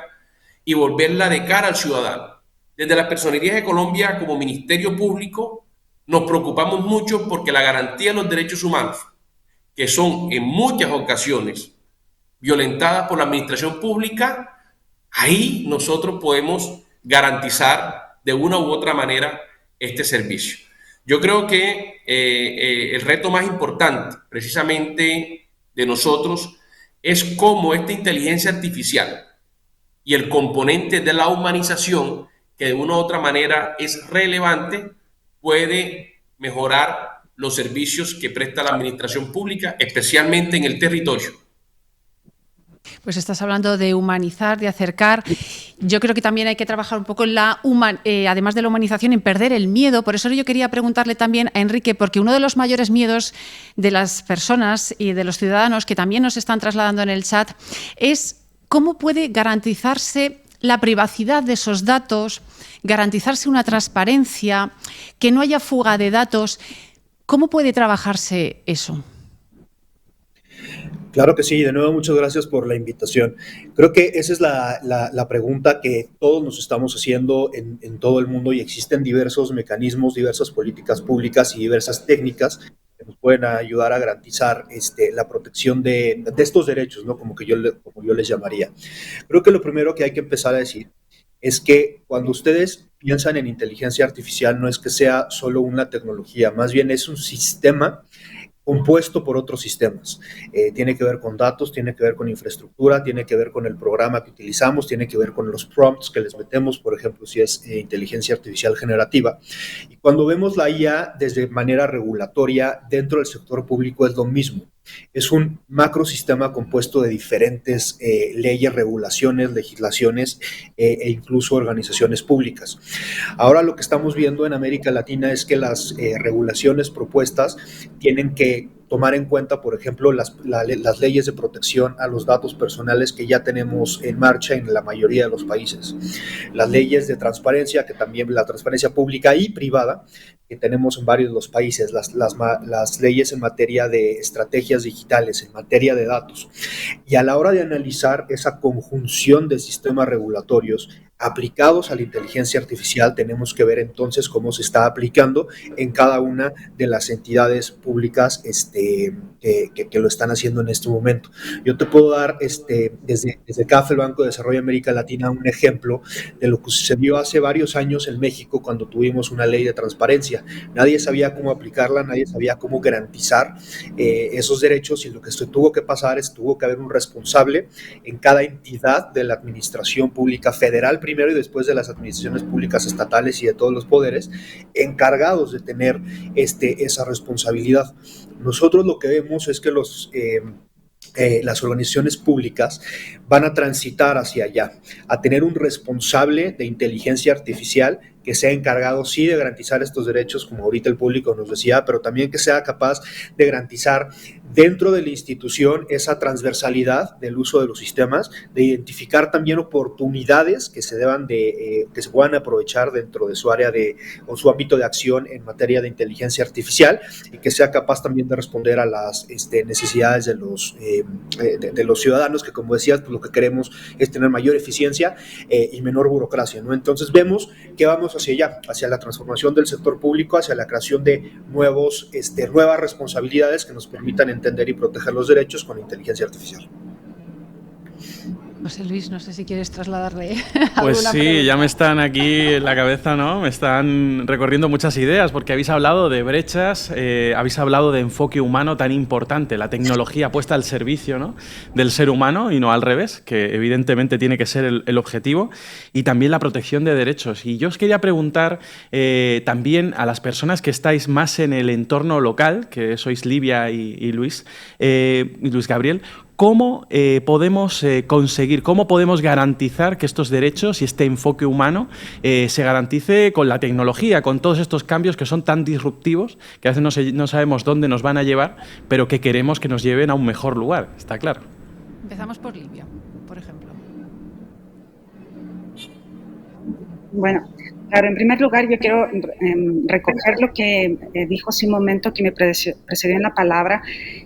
y volverla de cara al ciudadano. Desde las Personerías de Colombia como Ministerio Público nos preocupamos mucho porque la garantía de los derechos humanos, que son en muchas ocasiones violentadas por la administración pública, ahí nosotros podemos garantizar de una u otra manera este servicio. Yo creo que el reto más importante precisamente de nosotros es cómo esta inteligencia artificial y el componente de la humanización, que de una u otra manera es relevante, puede mejorar los servicios que presta la administración pública, especialmente en el territorio. Pues estás hablando de humanizar, de acercar. Yo creo que también hay que trabajar un poco en además de la humanización, en perder el miedo. Por eso yo quería preguntarle también a Enrique, porque uno de los mayores miedos de las personas y de los ciudadanos que también nos están trasladando en el chat es cómo puede garantizarse la privacidad de esos datos, garantizarse una transparencia, que no haya fuga de datos. ¿Cómo puede trabajarse eso? Claro que sí, de nuevo muchas gracias por la invitación. Creo que esa es la pregunta que todos nos estamos haciendo en todo el mundo y existen diversos mecanismos, diversas políticas públicas y diversas técnicas que nos pueden ayudar a garantizar la protección de estos derechos, ¿no? Como yo les llamaría. Creo que lo primero que hay que empezar a decir es que cuando ustedes piensan en inteligencia artificial no es que sea solo una tecnología, más bien es un sistema compuesto por otros sistemas. Tiene que ver con datos, tiene que ver con infraestructura, tiene que ver con el programa que utilizamos, tiene que ver con los prompts que les metemos, por ejemplo, si es inteligencia artificial generativa. Y cuando vemos la IA desde manera regulatoria dentro del sector público es lo mismo. Es un macrosistema compuesto de diferentes leyes, regulaciones, legislaciones e incluso organizaciones públicas. Ahora lo que estamos viendo en América Latina es que las regulaciones propuestas tienen que tomar en cuenta, por ejemplo, las leyes de protección a los datos personales que ya tenemos en marcha en la mayoría de los países. Las leyes de transparencia, que también la transparencia pública y privada, que tenemos en varios de los países, las leyes en materia de estrategias digitales, en materia de datos. Y a la hora de analizar esa conjunción de sistemas regulatorios aplicados a la inteligencia artificial, tenemos que ver entonces cómo se está aplicando en cada una de las entidades públicas que lo están haciendo en este momento. Yo te puedo dar desde CAF, el Banco de Desarrollo de América Latina, un ejemplo de lo que sucedió hace varios años en México cuando tuvimos una ley de transparencia. Nadie sabía cómo aplicarla, nadie sabía cómo garantizar esos derechos y lo que tuvo que pasar es tuvo que haber un responsable en cada entidad de la administración pública federal primero y después de las administraciones públicas estatales y de todos los poderes encargados de tener esa responsabilidad. Nosotros lo que vemos es que las organizaciones públicas van a transitar hacia allá, a tener un responsable de inteligencia artificial que sea encargado, sí, de garantizar estos derechos, como ahorita el público nos decía, pero también que sea capaz de garantizar dentro de la institución esa transversalidad del uso de los sistemas, de identificar también oportunidades que se puedan aprovechar dentro de su área o su ámbito de acción en materia de inteligencia artificial y que sea capaz también de responder a las necesidades de los ciudadanos, que como decías, pues lo que queremos es tener mayor eficiencia y menor burocracia, ¿no? Entonces vemos que vamos hacia allá, hacia la transformación del sector público, hacia la creación de nuevas responsabilidades que nos permitan entender y proteger los derechos con inteligencia artificial. José Luis, no sé si quieres trasladarle Pues alguna sí, pregunta. ya me están aquí en la cabeza, ¿no? Me están recorriendo muchas ideas, porque habéis hablado de brechas, habéis hablado de enfoque humano tan importante, la tecnología puesta al servicio, ¿no?, del ser humano y no al revés, que evidentemente tiene que ser el objetivo, y también la protección de derechos. Y yo os quería preguntar también a las personas que estáis más en el entorno local, que sois Livia y Luis Gabriel, ¿cómo podemos conseguir, cómo podemos garantizar que estos derechos y este enfoque humano se garantice con la tecnología, con todos estos cambios que son tan disruptivos, que a veces no sabemos dónde nos van a llevar, pero que queremos que nos lleven a un mejor lugar, está claro? Empezamos por Livia, por ejemplo. Bueno, claro, en primer lugar yo quiero recoger lo que dijo hace un momento que me precedió en la palabra.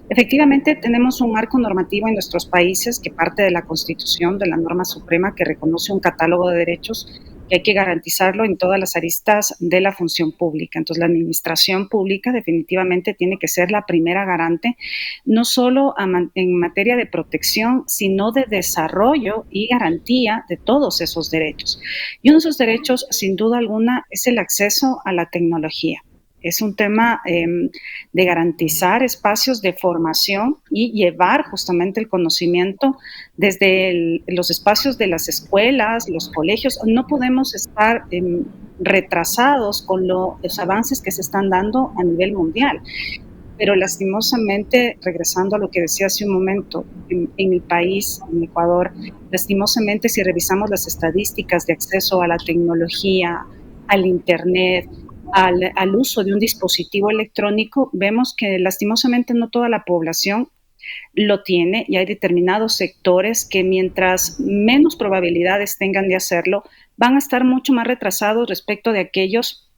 Efectivamente, tenemos un marco normativo en nuestros países que parte de la Constitución, de la norma suprema que reconoce un catálogo de derechos que hay que garantizarlo en todas las aristas de la función pública. Entonces, la administración pública definitivamente tiene que ser la primera garante, no solo en materia de protección, sino de desarrollo y garantía de todos esos derechos. Y uno de esos derechos, sin duda alguna, es el acceso a la tecnología. Es un tema de garantizar espacios de formación y llevar justamente el conocimiento desde los espacios de las escuelas, los colegios. No podemos estar retrasados con los avances que se están dando a nivel mundial. Pero lastimosamente, regresando a lo que decía hace un momento, en mi país, en Ecuador, lastimosamente si revisamos las estadísticas de acceso a la tecnología, al Internet, al uso de un dispositivo electrónico, vemos que lastimosamente no toda la población lo tiene y hay determinados sectores que mientras menos probabilidades tengan de hacerlo, van a estar mucho más retrasados respecto de aquellos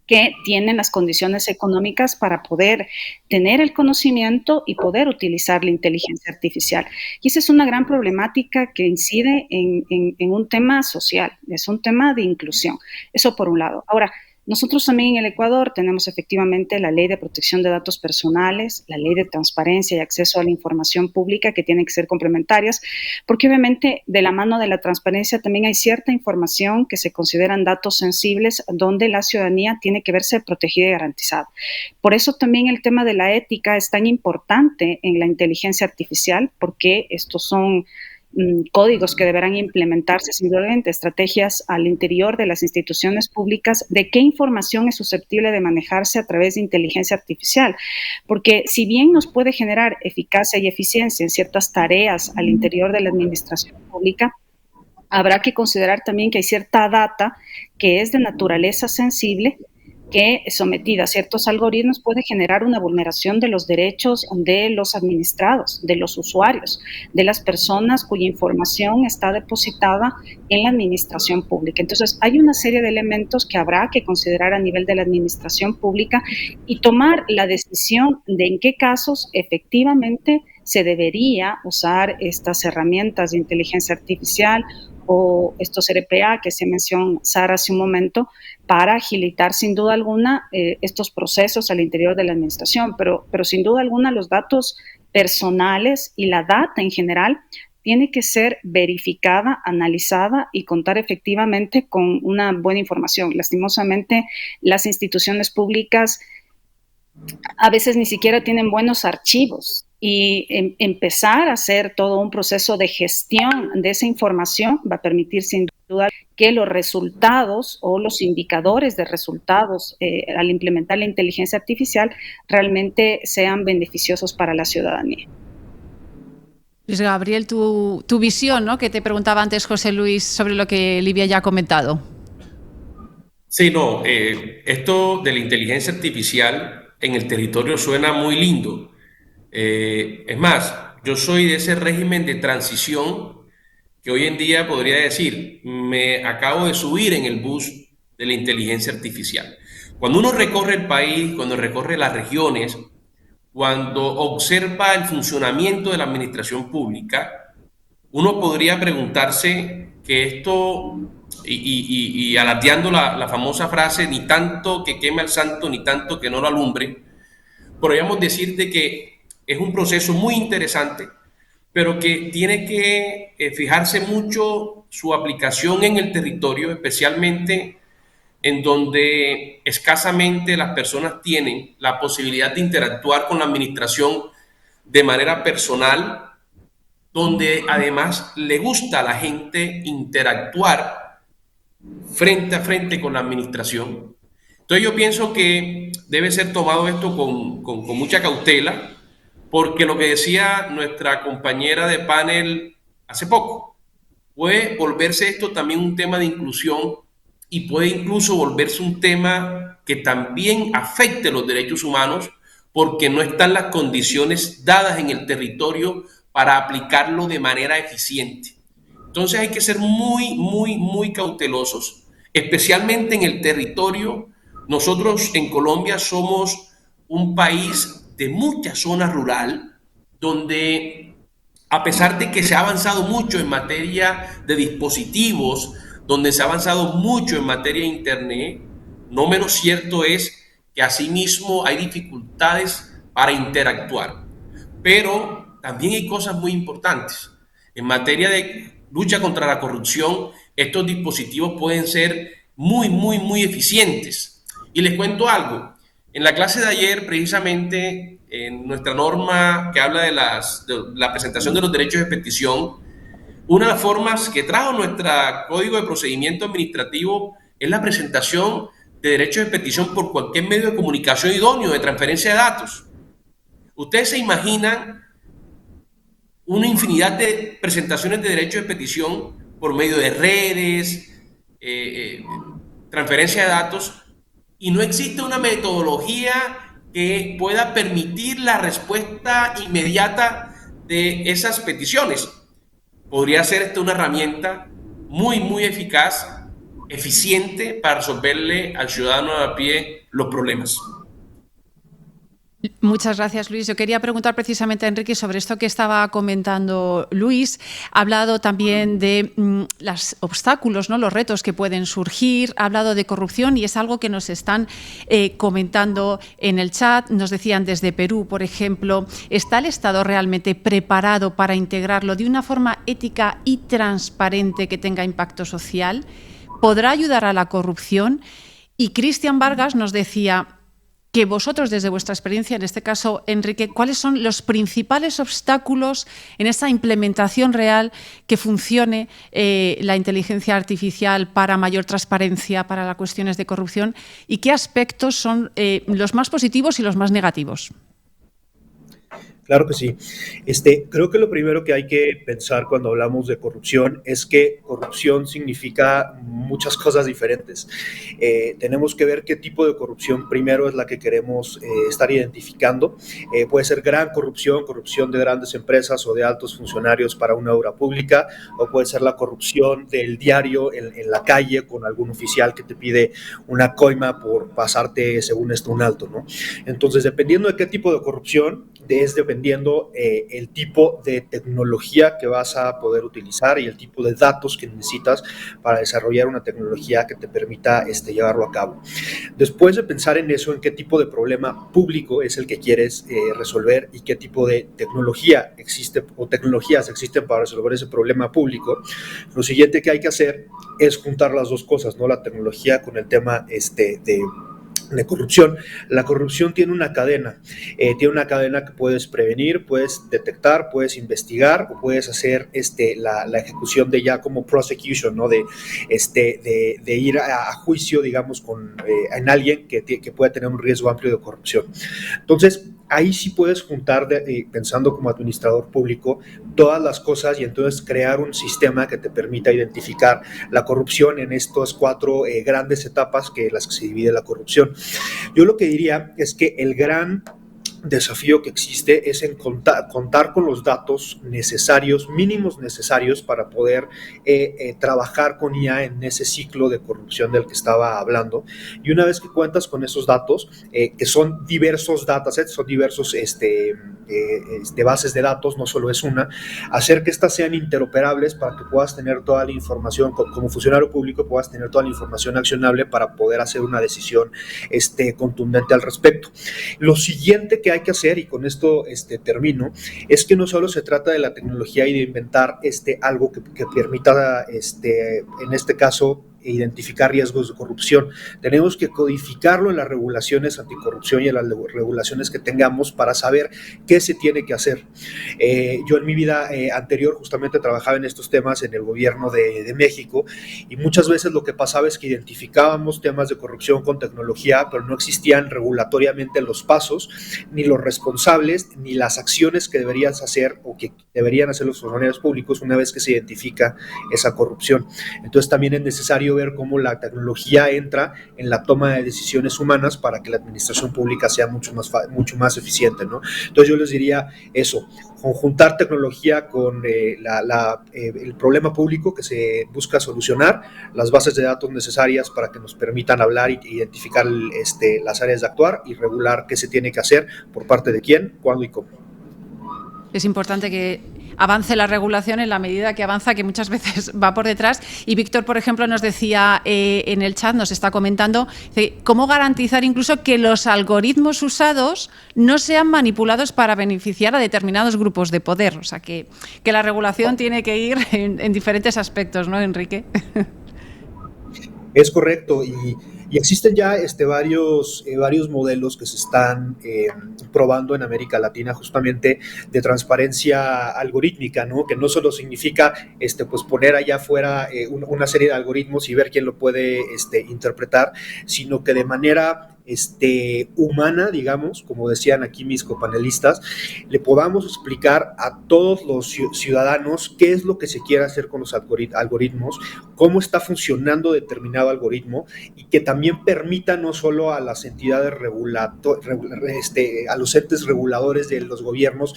que tienen las condiciones económicas para poder tener el conocimiento y poder utilizar la inteligencia artificial. Y esa es una gran problemática que incide en un tema social, es un tema de inclusión. Eso por un lado. Ahora, nosotros también en el Ecuador tenemos efectivamente la Ley de Protección de Datos Personales, la Ley de Transparencia y Acceso a la Información Pública, que tienen que ser complementarias, porque obviamente de la mano de la transparencia también hay cierta información que se consideran datos sensibles donde la ciudadanía tiene que verse protegida y garantizada. Por eso también el tema de la ética es tan importante en la inteligencia artificial, porque estos son códigos que deberán implementarse, simplemente estrategias al interior de las instituciones públicas de qué información es susceptible de manejarse a través de inteligencia artificial. Porque si bien nos puede generar eficacia y eficiencia en ciertas tareas al interior de la administración pública, habrá que considerar también que hay cierta data que es de naturaleza sensible, que sometida a ciertos algoritmos puede generar una vulneración de los derechos de los administrados, de los usuarios, de las personas cuya información está depositada en la administración pública. Entonces, hay una serie de elementos que habrá que considerar a nivel de la administración pública y tomar la decisión de en qué casos efectivamente se debería usar estas herramientas de inteligencia artificial o estos RPA que se mencionó Sara hace un momento, para agilitar sin duda alguna estos procesos al interior de la administración, pero sin duda alguna los datos personales y la data en general tiene que ser verificada, analizada y contar efectivamente con una buena información. Lastimosamente, las instituciones públicas a veces ni siquiera tienen buenos archivos y empezar a hacer todo un proceso de gestión de esa información va a permitir sin duda que los resultados o los indicadores de resultados al implementar la inteligencia artificial realmente sean beneficiosos para la ciudadanía. Luis Gabriel, tu visión, ¿no?, que te preguntaba antes José Luis sobre lo que Livia ya ha comentado. Sí, no, esto de la inteligencia artificial en el territorio suena muy lindo. Es más, yo soy de ese régimen de transición que hoy en día podría decir, me acabo de subir en el bus de la inteligencia artificial. Cuando uno recorre el país, cuando recorre las regiones, cuando observa el funcionamiento de la administración pública, uno podría preguntarse que esto, y alardeando la famosa frase, ni tanto que queme al santo, ni tanto que no lo alumbre, podríamos decir de que es un proceso muy interesante pero que tiene que fijarse mucho su aplicación en el territorio, especialmente en donde escasamente las personas tienen la posibilidad de interactuar con la administración de manera personal, donde además le gusta a la gente interactuar frente a frente con la administración. Entonces yo pienso que debe ser tomado esto con mucha cautela, porque lo que decía nuestra compañera de panel hace poco, puede volverse esto también un tema de inclusión y puede incluso volverse un tema que también afecte los derechos humanos, porque no están las condiciones dadas en el territorio para aplicarlo de manera eficiente. Entonces hay que ser muy cautelosos, especialmente en el territorio. Nosotros en Colombia somos un país de mucha zona rural, donde a pesar de que se ha avanzado mucho en materia de dispositivos, donde se ha avanzado mucho en materia de Internet, no menos cierto es que asimismo hay dificultades para interactuar. Pero también hay cosas muy importantes. En materia de lucha contra la corrupción, estos dispositivos pueden ser muy eficientes. Y les cuento algo. En la clase de ayer, precisamente, en nuestra norma que habla de la presentación de los derechos de petición, una de las formas que trajo nuestro Código de Procedimiento Administrativo es la presentación de derechos de petición por cualquier medio de comunicación idóneo de transferencia de datos. Ustedes se imaginan una infinidad de presentaciones de derechos de petición por medio de redes, transferencia de datos, y no existe una metodología que pueda permitir la respuesta inmediata de esas peticiones. Podría ser esta una herramienta muy eficaz, eficiente para resolverle al ciudadano a pie los problemas. Muchas gracias, Luis. Yo quería preguntar precisamente a Enrique sobre esto que estaba comentando Luis. Ha hablado también de los obstáculos, ¿no? Los retos que pueden surgir. Ha hablado de corrupción y es algo que nos están comentando en el chat. Nos decían desde Perú, por ejemplo, ¿está el Estado realmente preparado para integrarlo de una forma ética y transparente que tenga impacto social? ¿Podrá ayudar a la corrupción? Y Cristian Vargas nos decía que vosotros, desde vuestra experiencia, en este caso, Enrique, ¿cuáles son los principales obstáculos en esa implementación real que funcione la inteligencia artificial para mayor transparencia, para las cuestiones de corrupción? ¿Y qué aspectos son los más positivos y los más negativos? Claro que sí. Creo que lo primero que hay que pensar cuando hablamos de corrupción es que corrupción significa muchas cosas diferentes. Tenemos que ver qué tipo de corrupción primero es la que queremos estar identificando. Puede ser gran corrupción, corrupción de grandes empresas o de altos funcionarios para una obra pública, o puede ser la corrupción del diario en la calle con algún oficial que te pide una coima por pasarte, según esto, un alto, ¿no? Entonces, dependiendo de qué tipo de corrupción, es dependiendo el tipo de tecnología que vas a poder utilizar y el tipo de datos que necesitas para desarrollar una tecnología que te permita llevarlo a cabo. Después de pensar en eso, en qué tipo de problema público es el que quieres resolver y qué tipo de tecnología existe o tecnologías existen para resolver ese problema público, lo siguiente que hay que hacer es juntar las dos cosas, ¿no? La tecnología con el tema de corrupción. La corrupción tiene una cadena que puedes prevenir, puedes detectar, puedes investigar o puedes hacer la ejecución de ya como prosecution, ¿no? de ir a juicio, digamos, en alguien que pueda tener un riesgo amplio de corrupción. Entonces, ahí sí puedes juntar, pensando como administrador público, todas las cosas y entonces crear un sistema que te permita identificar la corrupción en estas 4 grandes etapas que las que se divide la corrupción. Yo lo que diría es que el gran desafío que existe es en contar con los datos necesarios, mínimos necesarios para poder trabajar con IA en ese ciclo de corrupción del que estaba hablando. Y una vez que cuentas con esos datos, que son diversos datasets, son diversos bases de datos, no solo es una, hacer que estas sean interoperables para que puedas tener toda la información, como funcionario público puedas tener toda la información accionable para poder hacer una decisión contundente al respecto. Lo siguiente que hay que hacer, y con esto termino, es que no solo se trata de la tecnología y de inventar algo que permita, en este caso, identificar riesgos de corrupción. Tenemos que codificarlo en las regulaciones anticorrupción y en las regulaciones que tengamos para saber qué se tiene que hacer. Yo en mi vida anterior justamente trabajaba en estos temas en el gobierno de México, y muchas veces lo que pasaba es que identificábamos temas de corrupción con tecnología, pero no existían regulatoriamente los pasos, ni los responsables, ni las acciones que deberías hacer o que deberían hacer los funcionarios públicos una vez que se identifica esa corrupción. Entonces también es necesario ver cómo la tecnología entra en la toma de decisiones humanas para que la administración pública sea mucho más eficiente, ¿no? Entonces yo les diría eso, conjuntar tecnología con el problema público que se busca solucionar, las bases de datos necesarias para que nos permitan hablar e identificar las áreas de actuar y regular qué se tiene que hacer, por parte de quién, cuándo y cómo. Es importante que avance la regulación en la medida que avanza, que muchas veces va por detrás. Y Víctor, por ejemplo, nos decía en el chat, nos está comentando, cómo garantizar incluso que los algoritmos usados no sean manipulados para beneficiar a determinados grupos de poder. O sea, que la regulación tiene que ir en diferentes aspectos, ¿no, Enrique? Es correcto, y existen ya varios modelos que se están probando en América Latina, justamente de transparencia algorítmica, ¿no? Que no solo significa pues poner allá afuera una serie de algoritmos y ver quién lo puede interpretar, sino que de manera humana, digamos, como decían aquí mis copanelistas, le podamos explicar a todos los ciudadanos qué es lo que se quiere hacer con los algoritmos, cómo está funcionando determinado algoritmo, y que también permita no solo a las entidades a los entes reguladores de los gobiernos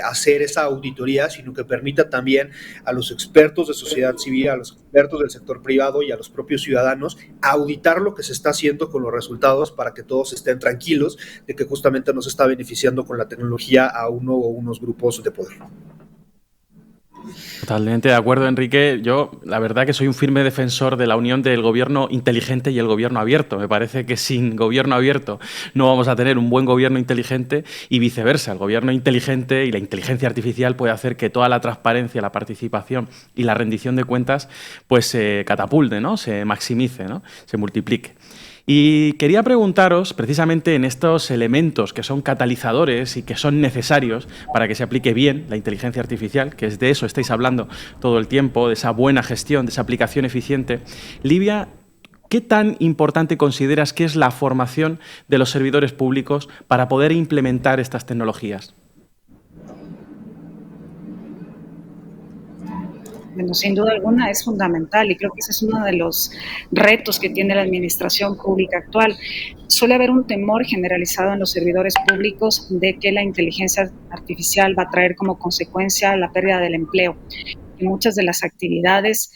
hacer esa auditoría, sino que permita también a los expertos de sociedad civil, a los expertos del sector privado y a los propios ciudadanos auditar lo que se está haciendo con los resultados, para que todos estén tranquilos de que justamente nos está beneficiando con la tecnología a uno o unos grupos de poder. Totalmente de acuerdo, Enrique. Yo, la verdad, que soy un firme defensor de la unión del gobierno inteligente y el gobierno abierto. Me parece que sin gobierno abierto no vamos a tener un buen gobierno inteligente, y viceversa. El gobierno inteligente y la inteligencia artificial puede hacer que toda la transparencia, la participación y la rendición de cuentas pues se catapulte, ¿no? Se maximice, ¿no? Se multiplique. Y quería preguntaros, precisamente en estos elementos que son catalizadores y que son necesarios para que se aplique bien la inteligencia artificial, que es de eso estáis hablando todo el tiempo, de esa buena gestión, de esa aplicación eficiente. Livia, ¿qué tan importante consideras que es la formación de los servidores públicos para poder implementar estas tecnologías? Bueno, sin duda alguna es fundamental, y creo que ese es uno de los retos que tiene la administración pública actual. Suele haber un temor generalizado en los servidores públicos de que la inteligencia artificial va a traer como consecuencia la pérdida del empleo. Y muchas de las actividades,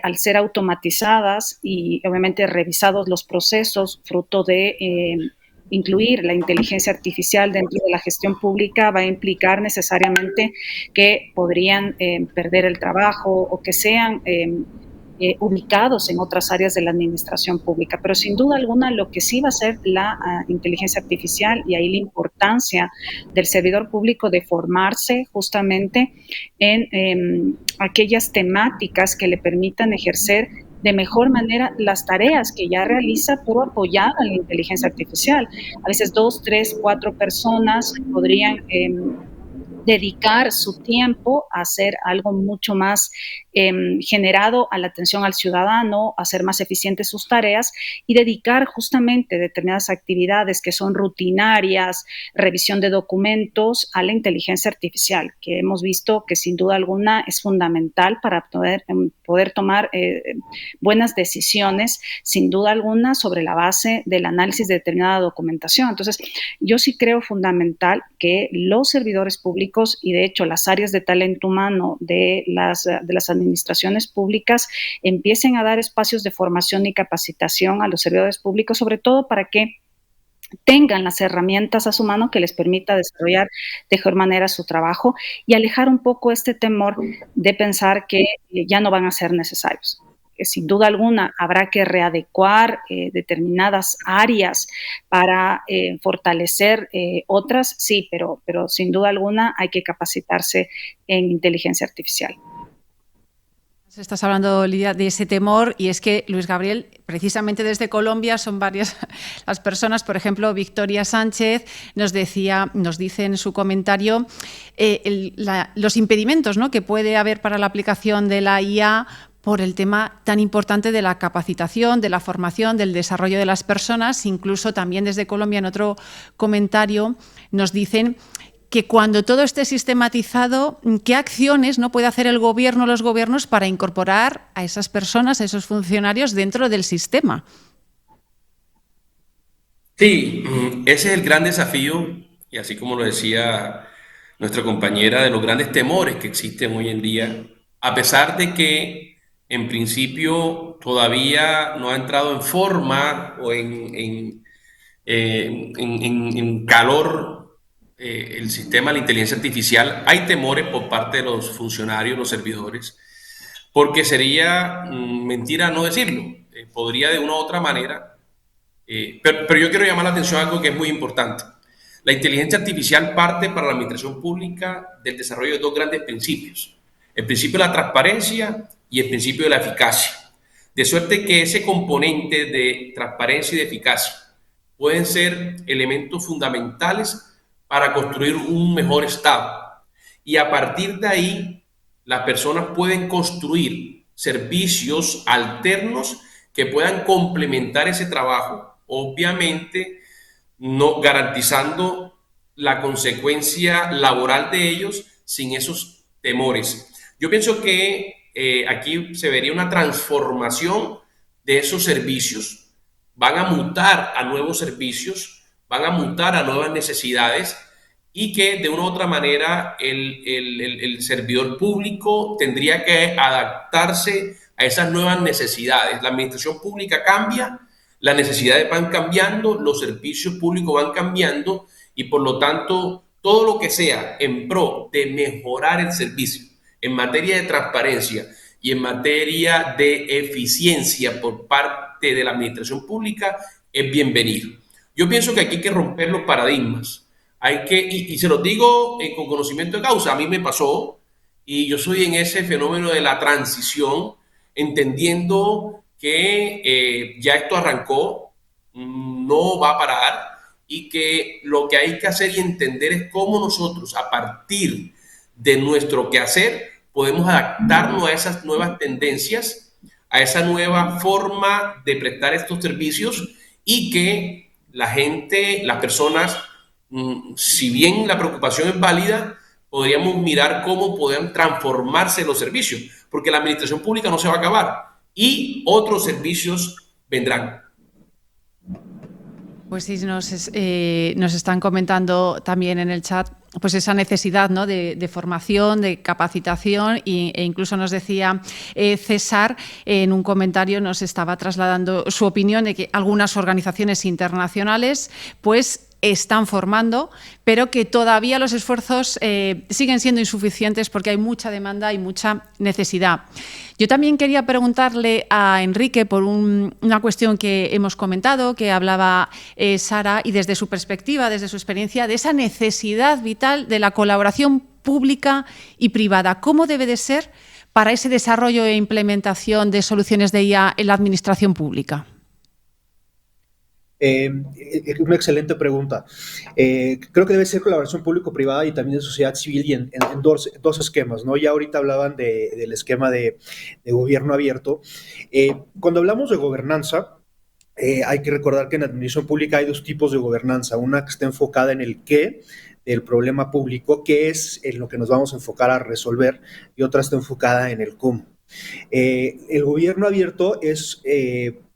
al ser automatizadas y obviamente revisados los procesos, fruto de incluir la inteligencia artificial dentro de la gestión pública, va a implicar necesariamente que podrían perder el trabajo o que sean ubicados en otras áreas de la administración pública. Pero sin duda alguna lo que sí va a ser la inteligencia artificial, y ahí la importancia del servidor público de formarse justamente en aquellas temáticas que le permitan ejercer de mejor manera las tareas que ya realiza, pero apoyada en la inteligencia artificial. A veces 2, 3, 4 personas podrían dedicar su tiempo a hacer algo mucho más generado a la atención al ciudadano, a hacer más eficientes sus tareas, y dedicar justamente determinadas actividades que son rutinarias, revisión de documentos, a la inteligencia artificial, que hemos visto que sin duda alguna es fundamental para poder tomar buenas decisiones, sin duda alguna, sobre la base del análisis de determinada documentación. Entonces, yo sí creo fundamental que los servidores públicos, y de hecho las áreas de talento humano de las administraciones públicas, empiecen a dar espacios de formación y capacitación a los servidores públicos, sobre todo para que tengan las herramientas a su mano que les permita desarrollar de mejor manera su trabajo, y alejar un poco este temor de pensar que ya no van a ser necesarios. sin duda alguna habrá que readecuar determinadas áreas para fortalecer otras, sí, pero sin duda alguna hay que capacitarse en inteligencia artificial. Estás hablando, Lidia, de ese temor, y es que, Luis Gabriel, precisamente desde Colombia son varias las personas, por ejemplo, Victoria Sánchez nos dice en su comentario los impedimentos, ¿no?, que puede haber para la aplicación de la IA por el tema tan importante de la capacitación, de la formación, del desarrollo de las personas. Incluso también desde Colombia, en otro comentario, nos dicen que cuando todo esté sistematizado, ¿qué acciones no puede hacer el gobierno o los gobiernos para incorporar a esas personas, a esos funcionarios dentro del sistema? Sí, ese es el gran desafío, y así como lo decía nuestra compañera, de los grandes temores que existen hoy en día, a pesar de que en principio todavía no ha entrado en forma o en calor el sistema de la inteligencia artificial, hay temores por parte de los funcionarios, los servidores, porque sería mentira no decirlo. Podría de una u otra manera, pero yo quiero llamar la atención a algo que es muy importante. La inteligencia artificial parte para la administración pública del desarrollo de dos grandes principios: el principio de la transparencia y el principio de la eficacia. De suerte que ese componente de transparencia y de eficacia pueden ser elementos fundamentales para construir un mejor Estado. Y a partir de ahí, las personas pueden construir servicios alternos que puedan complementar ese trabajo, obviamente no garantizando la consecuencia laboral de ellos sin esos temores. Yo pienso que aquí se vería una transformación de esos servicios. Van a mutar a nuevos servicios, van a mutar a nuevas necesidades, y que de una u otra manera el servidor público tendría que adaptarse a esas nuevas necesidades. La administración pública cambia, las necesidades van cambiando, los servicios públicos van cambiando, y por lo tanto todo lo que sea en pro de mejorar el servicio en materia de transparencia y en materia de eficiencia por parte de la administración pública es bienvenido. Yo pienso que aquí hay que romper los paradigmas. Hay que, y se los digo con conocimiento de causa, a mí me pasó, y yo soy en ese fenómeno de la transición, entendiendo que ya esto arrancó, no va a parar, y que lo que hay que hacer y entender es cómo nosotros, a partir de nuestro quehacer, podemos adaptarnos a esas nuevas tendencias, a esa nueva forma de prestar estos servicios, y que la gente, las personas, si bien la preocupación es válida, podríamos mirar cómo pueden transformarse los servicios, porque la administración pública no se va a acabar y otros servicios vendrán. Pues sí, nos están comentando también en el chat pues esa necesidad, ¿no?, de formación, de capacitación, e incluso nos decía César en un comentario, nos estaba trasladando su opinión de que algunas organizaciones internacionales pues están formando, pero que todavía los esfuerzos siguen siendo insuficientes porque hay mucha demanda y mucha necesidad. Yo también quería preguntarle a Enrique por una cuestión que hemos comentado, que hablaba Sara, y desde su perspectiva, desde su experiencia, de esa necesidad vital de la colaboración pública y privada. ¿Cómo debe de ser para ese desarrollo e implementación de soluciones de IA en la administración pública? Una excelente pregunta. Creo que debe ser colaboración público-privada y también de sociedad civil, y en dos esquemas, ¿no? Ya ahorita hablaban del esquema de gobierno abierto. Cuando hablamos de gobernanza, hay que recordar que en la administración pública hay dos tipos de gobernanza: una que está enfocada en el qué del problema público, que es en lo que nos vamos a enfocar a resolver, y otra está enfocada en el cómo. El gobierno abierto es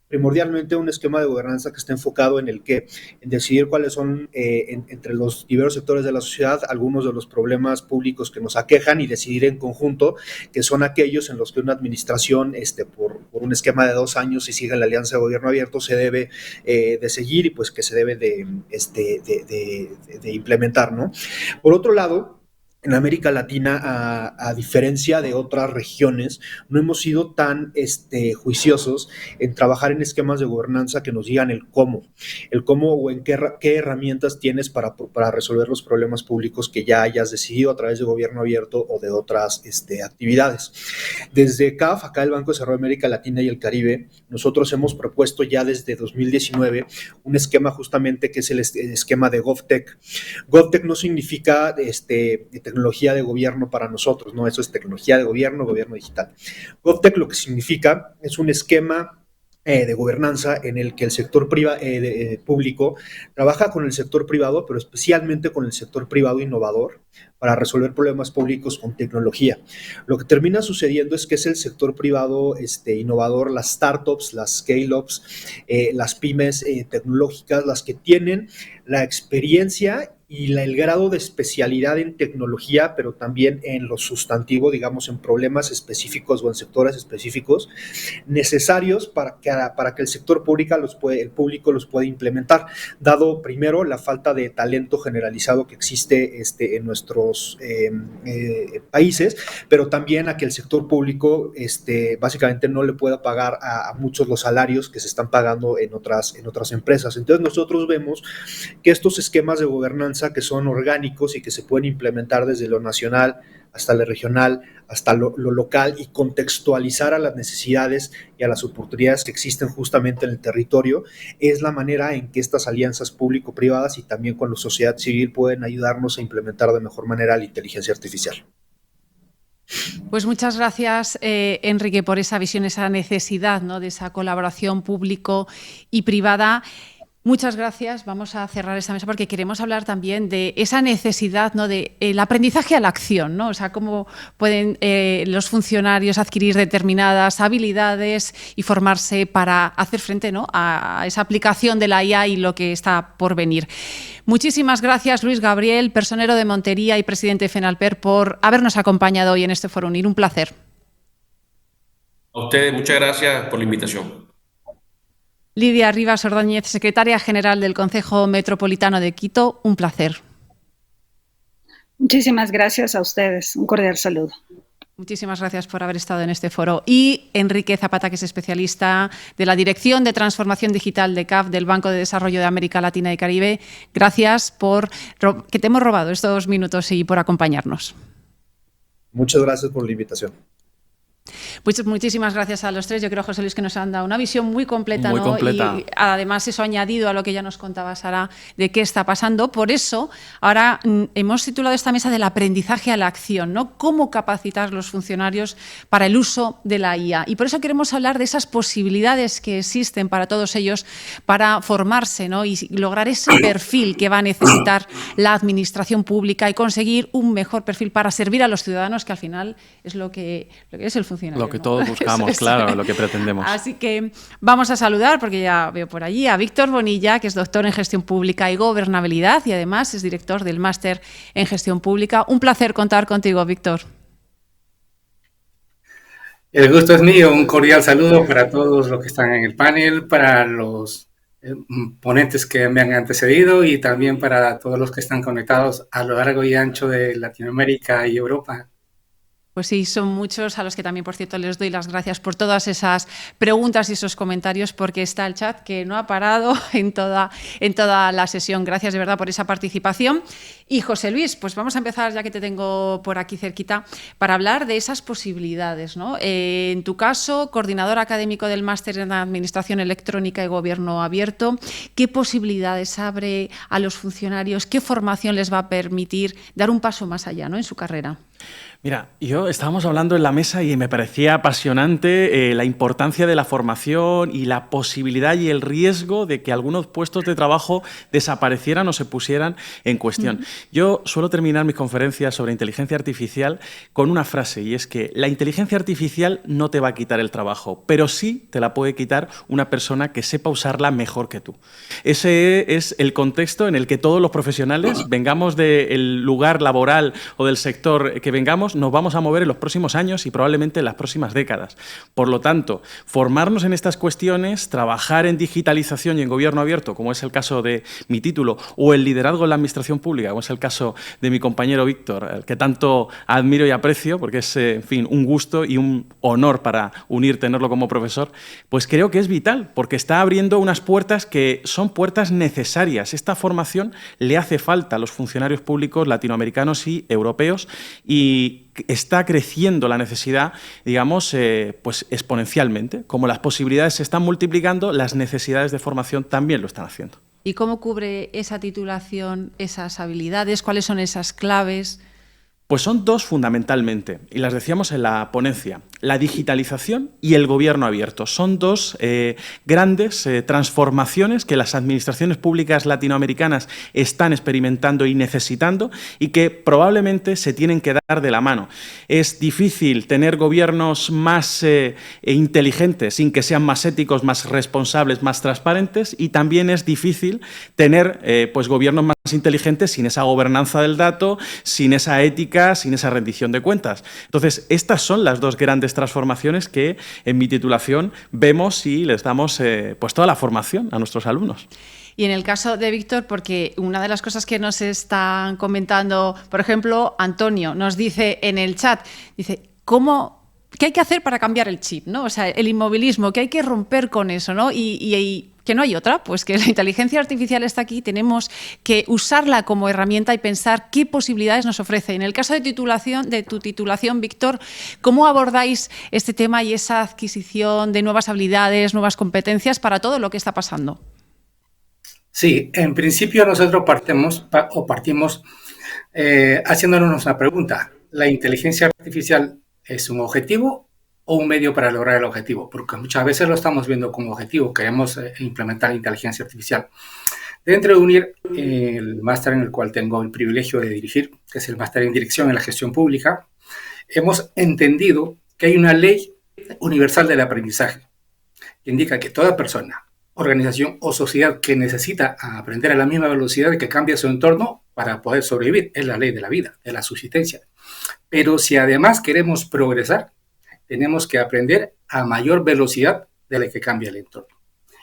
primordialmente un esquema de gobernanza que está enfocado en el qué, en decidir cuáles son entre los diversos sectores de la sociedad algunos de los problemas públicos que nos aquejan, y decidir en conjunto que son aquellos en los que una administración por un esquema de 2 años, si sigue la alianza de gobierno abierto, se debe de seguir, y pues que se debe de implementar, ¿no? Por otro lado, en América Latina, a diferencia de otras regiones, no hemos sido tan juiciosos en trabajar en esquemas de gobernanza que nos digan el cómo o en qué herramientas tienes para resolver los problemas públicos que ya hayas decidido a través de gobierno abierto o de otras actividades. Desde CAF, acá el Banco de Desarrollo de América Latina y el Caribe, nosotros hemos propuesto ya desde 2019 un esquema justamente que es el esquema de GovTech. GovTech no significa tecnología de gobierno para nosotros, no, eso es tecnología de gobierno digital. GovTech lo que significa es un esquema de gobernanza en el que el sector público trabaja con el sector privado, pero especialmente con el sector privado innovador para resolver problemas públicos con tecnología. Lo que termina sucediendo es que es el sector privado innovador, las startups, las scale-ups, las pymes tecnológicas, las que tienen la experiencia y el grado de especialidad en tecnología, pero también en lo sustantivo, digamos, en problemas específicos o en sectores específicos necesarios para que el sector público los pueda implementar, dado primero la falta de talento generalizado que existe en nuestros países, pero también a que el sector público básicamente no le pueda pagar a muchos los salarios que se están pagando en otras empresas. Entonces nosotros vemos que estos esquemas de gobernanza que son orgánicos y que se pueden implementar desde lo nacional hasta lo regional, hasta lo local y contextualizar a las necesidades y a las oportunidades que existen justamente en el territorio, es la manera en que estas alianzas público-privadas y también con la sociedad civil pueden ayudarnos a implementar de mejor manera la inteligencia artificial. Pues muchas gracias, Enrique, por esa visión, esa necesidad, ¿no?, de esa colaboración público y privada. Muchas gracias. Vamos a cerrar esta mesa porque queremos hablar también de esa necesidad, ¿no?, de el aprendizaje a la acción, ¿no? O sea, cómo pueden los funcionarios adquirir determinadas habilidades y formarse para hacer frente, ¿no?, a esa aplicación de la IA y lo que está por venir. Muchísimas gracias, Luis Gabriel, personero de Montería y presidente de FENALPER, por habernos acompañado hoy en este Foro Unir. Un placer. A ustedes, muchas gracias por la invitación. Lidia Rivas Ordóñez, secretaria general del Concejo Metropolitano de Quito, un placer. Muchísimas gracias a ustedes. Un cordial saludo. Muchísimas gracias por haber estado en este foro. Y Enrique Zapata, que es especialista de la Dirección de Transformación Digital de CAF, del Banco de Desarrollo de América Latina y Caribe. Gracias por que te hemos robado estos minutos y por acompañarnos. Muchas gracias por la invitación. Pues muchísimas gracias a los tres. Yo creo, José Luis, que nos han dado una visión muy completa, muy ¿no? completa. Y además eso añadido a lo que ya nos contaba Sara de qué está pasando. Por eso ahora hemos titulado esta mesa del aprendizaje a la acción, ¿no? Cómo capacitar los funcionarios para el uso de la IA. Y por eso queremos hablar de esas posibilidades que existen para todos ellos para formarse, ¿no?, y lograr ese perfil que va a necesitar la administración pública y conseguir un mejor perfil para servir a los ciudadanos, que al final es lo que es el funcionario. Lo que todos buscamos, claro, lo que pretendemos. Así que vamos a saludar, porque ya veo por allí, a Víctor Bonilla, que es doctor en Gestión Pública y Gobernabilidad y además es director del Máster en Gestión Pública. Un placer contar contigo, Víctor. El gusto es mío. Un cordial saludo para todos los que están en el panel, para los ponentes que me han antecedido y también para todos los que están conectados a lo largo y ancho de Latinoamérica y Europa. Pues sí, son muchos a los que también, por cierto, les doy las gracias por todas esas preguntas y esos comentarios, porque está el chat que no ha parado en toda la sesión. Gracias de verdad por esa participación. Y José Luis, pues vamos a empezar, ya que te tengo por aquí cerquita, para hablar de esas posibilidades, ¿no? En tu caso, coordinador académico del Máster en Administración Electrónica y Gobierno Abierto, ¿qué posibilidades abre a los funcionarios? ¿Qué formación les va a permitir dar un paso más allá, ¿no?, en su carrera? Mira, estábamos hablando en la mesa y me parecía apasionante la importancia de la formación y la posibilidad y el riesgo de que algunos puestos de trabajo desaparecieran o se pusieran en cuestión. Yo suelo terminar mis conferencias sobre inteligencia artificial con una frase, y es que la inteligencia artificial no te va a quitar el trabajo, pero sí te la puede quitar una persona que sepa usarla mejor que tú. Ese es el contexto en el que todos los profesionales, vengamos del lugar laboral o del sector que vengamos, nosotros nos vamos a mover en los próximos años y probablemente en las próximas décadas. Por lo tanto, formarnos en estas cuestiones, trabajar en digitalización y en gobierno abierto, como es el caso de mi título, o el liderazgo en la administración pública, como es el caso de mi compañero Víctor, al que tanto admiro y aprecio, porque es, en fin, un gusto y un honor para tenerlo como profesor, pues creo que es vital, porque está abriendo unas puertas que son puertas necesarias. Esta formación le hace falta a los funcionarios públicos latinoamericanos y europeos y está creciendo la necesidad, digamos, pues exponencialmente. Como las posibilidades se están multiplicando, las necesidades de formación también lo están haciendo. ¿Y cómo cubre esa titulación esas habilidades? ¿Cuáles son esas claves? Pues son dos fundamentalmente, y las decíamos en la ponencia, la digitalización y el gobierno abierto. Son dos grandes transformaciones que las administraciones públicas latinoamericanas están experimentando y necesitando y que probablemente se tienen que dar de la mano. Es difícil tener gobiernos más inteligentes sin que sean más éticos, más responsables, más transparentes, y también es difícil tener pues gobiernos más inteligentes sin esa gobernanza del dato, sin esa ética, sin esa rendición de cuentas. Entonces, estas son las dos grandes transformaciones que en mi titulación vemos y les damos pues toda la formación a nuestros alumnos. Y en el caso de Víctor, porque una de las cosas que nos están comentando, por ejemplo, Antonio nos dice en el chat, dice, ¿qué hay que hacer para cambiar el chip, ¿no? O sea, el inmovilismo, que hay que romper con eso, ¿no? Y que no hay otra, pues que la inteligencia artificial está aquí, tenemos que usarla como herramienta y pensar qué posibilidades nos ofrece. En el caso de tu titulación, Víctor, ¿cómo abordáis este tema y esa adquisición de nuevas habilidades, nuevas competencias para todo lo que está pasando? Sí, en principio nosotros partimos haciéndonos una pregunta. ¿La inteligencia artificial es un objetivo o un medio para lograr el objetivo? Porque muchas veces lo estamos viendo como objetivo, queremos implementar inteligencia artificial. Dentro de UNIR, el máster en el cual tengo el privilegio de dirigir, que es el máster en Dirección en la Gestión Pública, hemos entendido que hay una ley universal del aprendizaje que indica que toda persona, organización o sociedad que necesita aprender a la misma velocidad de que cambia su entorno para poder sobrevivir, es la ley de la vida, de la subsistencia. Pero si además queremos progresar, tenemos que aprender a mayor velocidad de la que cambia el entorno.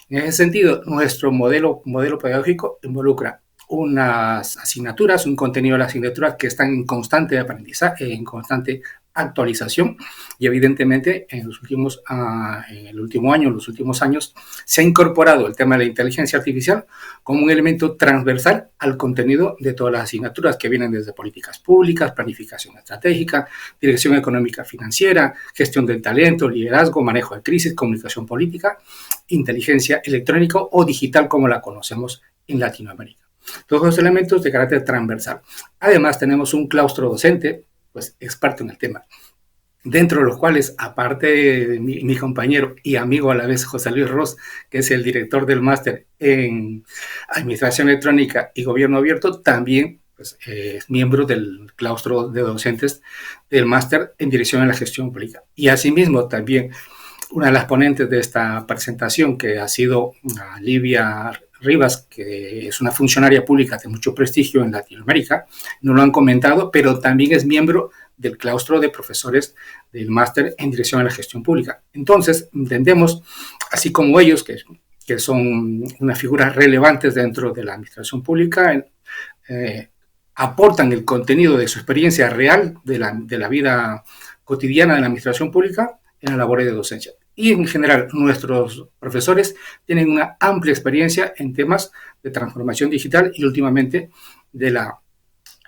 En ese sentido, nuestro modelo pedagógico involucra unas asignaturas, un contenido de las asignaturas que están en constante aprendizaje, en constante actualización, y evidentemente en el último año, en los últimos años, se ha incorporado el tema de la inteligencia artificial como un elemento transversal al contenido de todas las asignaturas que vienen desde políticas públicas, planificación estratégica, dirección económica financiera, gestión del talento, liderazgo, manejo de crisis, comunicación política, inteligencia electrónica o digital como la conocemos en Latinoamérica. Todos los elementos de carácter transversal. Además, tenemos un claustro docente, pues experto en el tema, dentro de los cuales, aparte de mi compañero y amigo a la vez, José Luis Ros, que es el director del máster en Administración Electrónica y Gobierno Abierto, también pues, es miembro del claustro de docentes del máster en Dirección en la Gestión Pública. Y asimismo, también una de las ponentes de esta presentación, que ha sido Livia Rivas, que es una funcionaria pública de mucho prestigio en Latinoamérica, no lo han comentado, pero también es miembro del claustro de profesores del máster en Dirección a la Gestión Pública. Entonces, entendemos, así como ellos, que son unas figuras relevantes dentro de la administración pública, aportan el contenido de su experiencia real de la vida cotidiana de la administración pública en la labor de docencia. Y en general, nuestros profesores tienen una amplia experiencia en temas de transformación digital y últimamente de la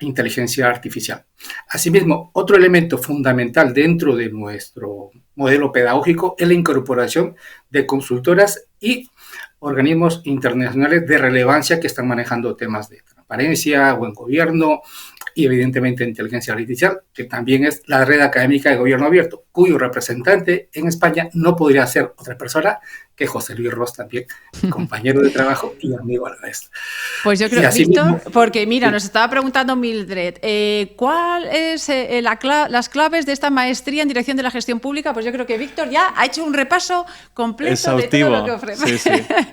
inteligencia artificial. Asimismo, otro elemento fundamental dentro de nuestro modelo pedagógico es la incorporación de consultoras y organismos internacionales de relevancia que están manejando temas de transparencia, buen gobierno y evidentemente inteligencia artificial, que también es la red académica de gobierno abierto, cuyo representante en España no podría ser otra persona que José Luis Ros también, compañero de trabajo y amigo a la vez. Pues yo creo, Víctor, porque mira, nos estaba preguntando Mildred, ¿cuál es las claves de esta maestría en dirección de la gestión pública? Pues yo creo que Víctor ya ha hecho un repaso completo exhaustivo de todo lo que ofrece. Sí,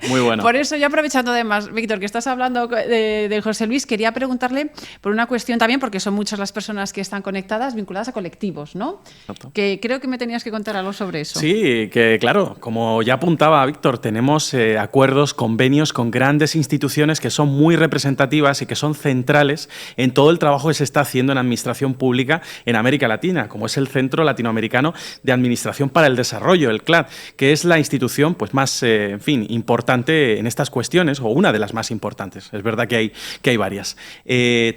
muy bueno. Por eso, yo aprovechando además, Víctor, que estás hablando de José Luis, quería preguntarle por una cuestión también, porque son muchas las personas que están conectadas, vinculadas a colectivos, ¿no? Exacto. Que creo que me tenías que contar algo sobre eso. Sí, que claro, como ya apuntaba Víctor, tenemos acuerdos, convenios con grandes instituciones que son muy representativas y que son centrales en todo el trabajo que se está haciendo en administración pública en América Latina, como es el Centro Latinoamericano de Administración para el Desarrollo, el CLAD, que es la institución pues, más importante en estas cuestiones, o una de las más importantes. Es verdad que hay varias.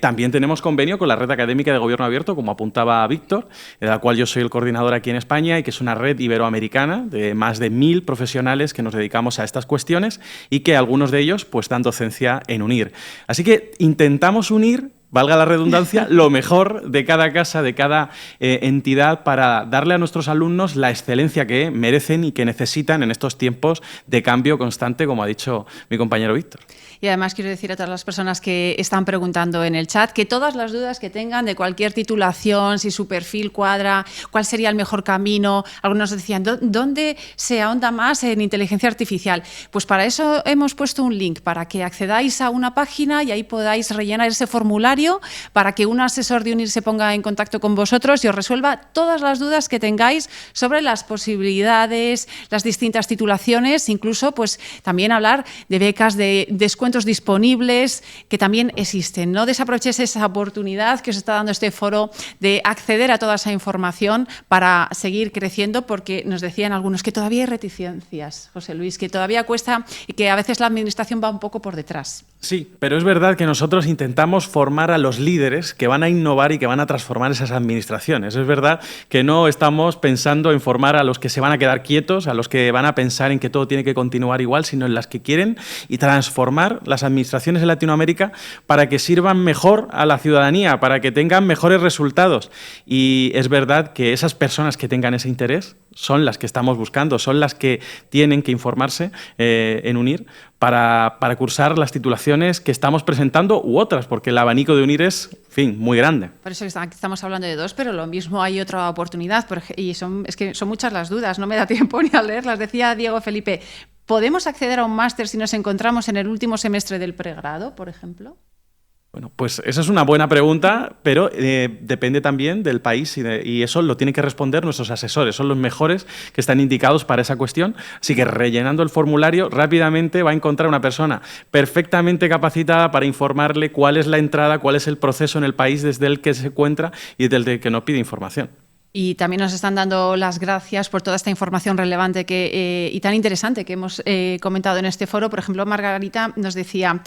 También tenemos convenio con la Red Académica de Gobierno Abierto, como apuntaba Víctor, de la cual yo soy el coordinador aquí en España, y que es una red iberoamericana de más de 1000 profesionales que nos dedicamos a estas cuestiones y que algunos de ellos pues, dan docencia en UNIR. Así que intentamos unir, valga la redundancia, lo mejor de cada casa, de cada entidad, para darle a nuestros alumnos la excelencia que merecen y que necesitan en estos tiempos de cambio constante, como ha dicho mi compañero Víctor. Y además quiero decir a todas las personas que están preguntando en el chat que todas las dudas que tengan de cualquier titulación, si su perfil cuadra, cuál sería el mejor camino, algunos decían, ¿dónde se ahonda más en inteligencia artificial? Pues para eso hemos puesto un link, para que accedáis a una página y ahí podáis rellenar ese formulario para que un asesor de UNIR se ponga en contacto con vosotros y os resuelva todas las dudas que tengáis sobre las posibilidades, las distintas titulaciones, incluso pues también hablar de becas, de descuentos disponibles que también existen. No desaprovechéis esa oportunidad que os está dando este foro de acceder a toda esa información para seguir creciendo, porque nos decían algunos que todavía hay reticencias, José Luis, que todavía cuesta y que a veces la administración va un poco por detrás. Sí, pero es verdad que nosotros intentamos formar a los líderes que van a innovar y que van a transformar esas administraciones. Es verdad que no estamos pensando en formar a los que se van a quedar quietos, a los que van a pensar en que todo tiene que continuar igual, sino en las que quieren y transformar las administraciones en Latinoamérica para que sirvan mejor a la ciudadanía, para que tengan mejores resultados. Y es verdad que esas personas que tengan ese interés son las que estamos buscando, son las que tienen que informarse en UNIR para cursar las titulaciones que estamos presentando u otras, porque el abanico de UNIR es, en fin, muy grande. Por eso estamos hablando de dos, pero lo mismo hay otra oportunidad, y es que son muchas las dudas, no me da tiempo ni a leerlas. Decía Diego Felipe, ¿podemos acceder a un máster si nos encontramos en el último semestre del pregrado, por ejemplo? Bueno, pues esa es una buena pregunta, pero depende también del país y eso lo tienen que responder nuestros asesores. Son los mejores que están indicados para esa cuestión. Así que rellenando el formulario, rápidamente va a encontrar una persona perfectamente capacitada para informarle cuál es la entrada, cuál es el proceso en el país desde el que se encuentra y desde el que nos pide información. Y también nos están dando las gracias por toda esta información relevante y tan interesante que hemos comentado en este foro. Por ejemplo, Margarita nos decía,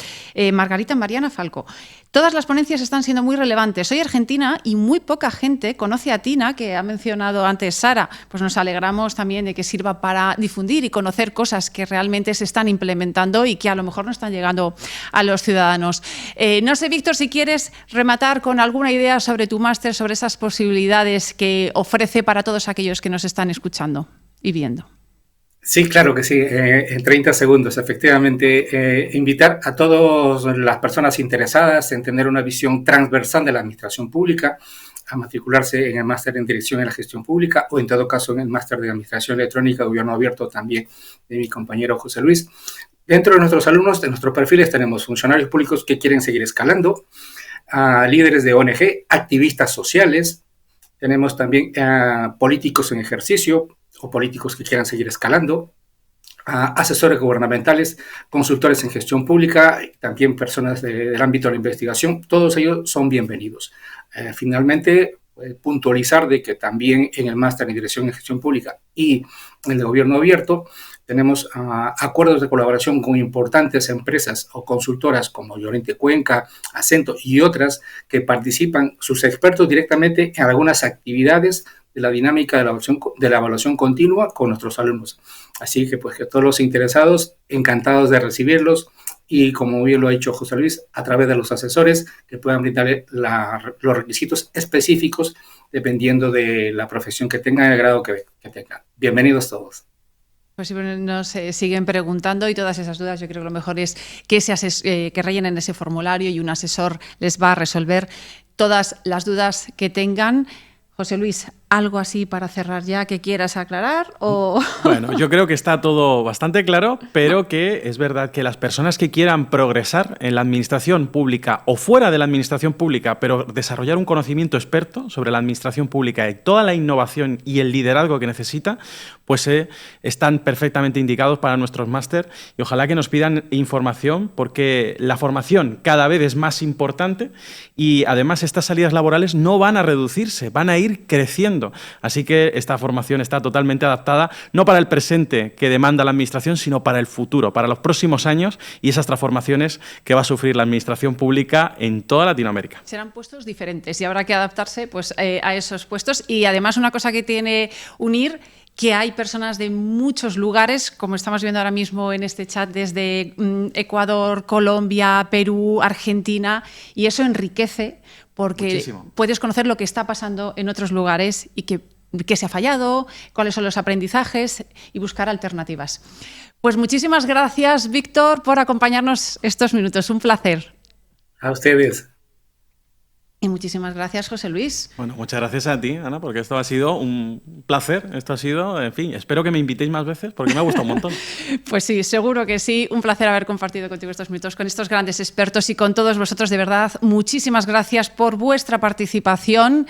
Margarita Mariana Falco, todas las ponencias están siendo muy relevantes. Soy argentina y muy poca gente conoce a Tina, que ha mencionado antes Sara. Pues nos alegramos también de que sirva para difundir y conocer cosas que realmente se están implementando y que a lo mejor no están llegando a los ciudadanos. No sé, Víctor, si quieres rematar con alguna idea sobre tu máster, sobre esas posibilidades que ofrece para todos aquellos que nos están escuchando y viendo. Sí, claro que sí. En 30 segundos, efectivamente, invitar a todas las personas interesadas en tener una visión transversal de la administración pública a matricularse en el máster en Dirección de la Gestión Pública o, en todo caso, en el máster de Administración Electrónica, Gobierno Abierto, también de mi compañero José Luis. Dentro de nuestros alumnos, de nuestros perfiles, tenemos funcionarios públicos que quieren seguir escalando, líderes de ONG, activistas sociales. Tenemos también políticos en ejercicio o políticos que quieran seguir escalando, asesores gubernamentales, consultores en gestión pública, también personas del ámbito de la investigación. Todos ellos son bienvenidos. Finalmente, puntualizar de que también en el máster en Dirección de Gestión Pública y en el Gobierno Abierto tenemos acuerdos de colaboración con importantes empresas o consultoras como Llorente Cuenca, Acento y otras que participan sus expertos directamente en algunas actividades de la dinámica de la evaluación continua con nuestros alumnos. Así que, pues, que todos los interesados, encantados de recibirlos y, como bien lo ha dicho José Luis, a través de los asesores que puedan brindarle los requisitos específicos dependiendo de la profesión que tengan y el grado que tengan. Bienvenidos todos. Pues sí, nos siguen preguntando y todas esas dudas yo creo que lo mejor es que rellenen ese formulario y un asesor les va a resolver todas las dudas que tengan. José Luis, ¿algo así para cerrar ya que quieras aclarar? Bueno, yo creo que está todo bastante claro, pero que es verdad que las personas que quieran progresar en la administración pública o fuera de la administración pública, pero desarrollar un conocimiento experto sobre la administración pública y toda la innovación y el liderazgo que necesita, pues están perfectamente indicados para nuestros máster y ojalá que nos pidan información porque la formación cada vez es más importante y además estas salidas laborales no van a reducirse, van a ir creciendo. Así que esta formación está totalmente adaptada, no para el presente que demanda la administración, sino para el futuro, para los próximos años y esas transformaciones que va a sufrir la administración pública en toda Latinoamérica. Serán puestos diferentes y habrá que adaptarse pues, a esos puestos. Y además una cosa que tiene UNIR, que hay personas de muchos lugares, como estamos viendo ahora mismo en este chat, desde Ecuador, Colombia, Perú, Argentina, y eso enriquece porque muchísimo. Puedes conocer lo que está pasando en otros lugares y qué se ha fallado, cuáles son los aprendizajes y buscar alternativas. Pues muchísimas gracias, Víctor, por acompañarnos estos minutos. Un placer. A ustedes. Y muchísimas gracias, José Luis. Bueno, muchas gracias a ti, Ana, porque esto ha sido un placer. Esto ha sido, en fin, espero que me invitéis más veces porque me ha gustado un montón. Pues sí, seguro que sí. Un placer haber compartido contigo estos minutos con estos grandes expertos y con todos vosotros. De verdad, muchísimas gracias por vuestra participación.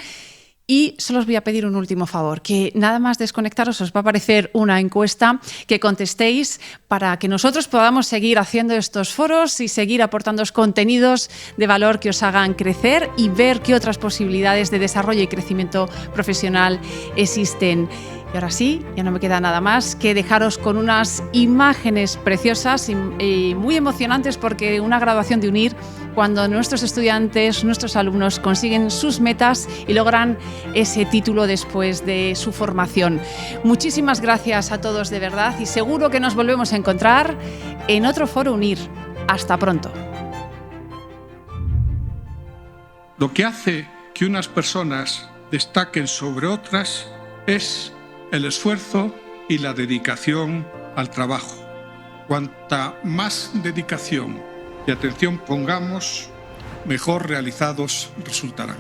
Y solo os voy a pedir un último favor, que nada más desconectaros os va a aparecer una encuesta que contestéis para que nosotros podamos seguir haciendo estos foros y seguir aportándoos contenidos de valor que os hagan crecer y ver qué otras posibilidades de desarrollo y crecimiento profesional existen. Y ahora sí, ya no me queda nada más que dejaros con unas imágenes preciosas y muy emocionantes porque una graduación de UNIR, cuando nuestros estudiantes, nuestros alumnos consiguen sus metas y logran ese título después de su formación. Muchísimas gracias a todos de verdad y seguro que nos volvemos a encontrar en otro foro UNIR. Hasta pronto. Lo que hace que unas personas destaquen sobre otras es el esfuerzo y la dedicación al trabajo. Cuanta más dedicación y atención pongamos, mejor realizados resultarán.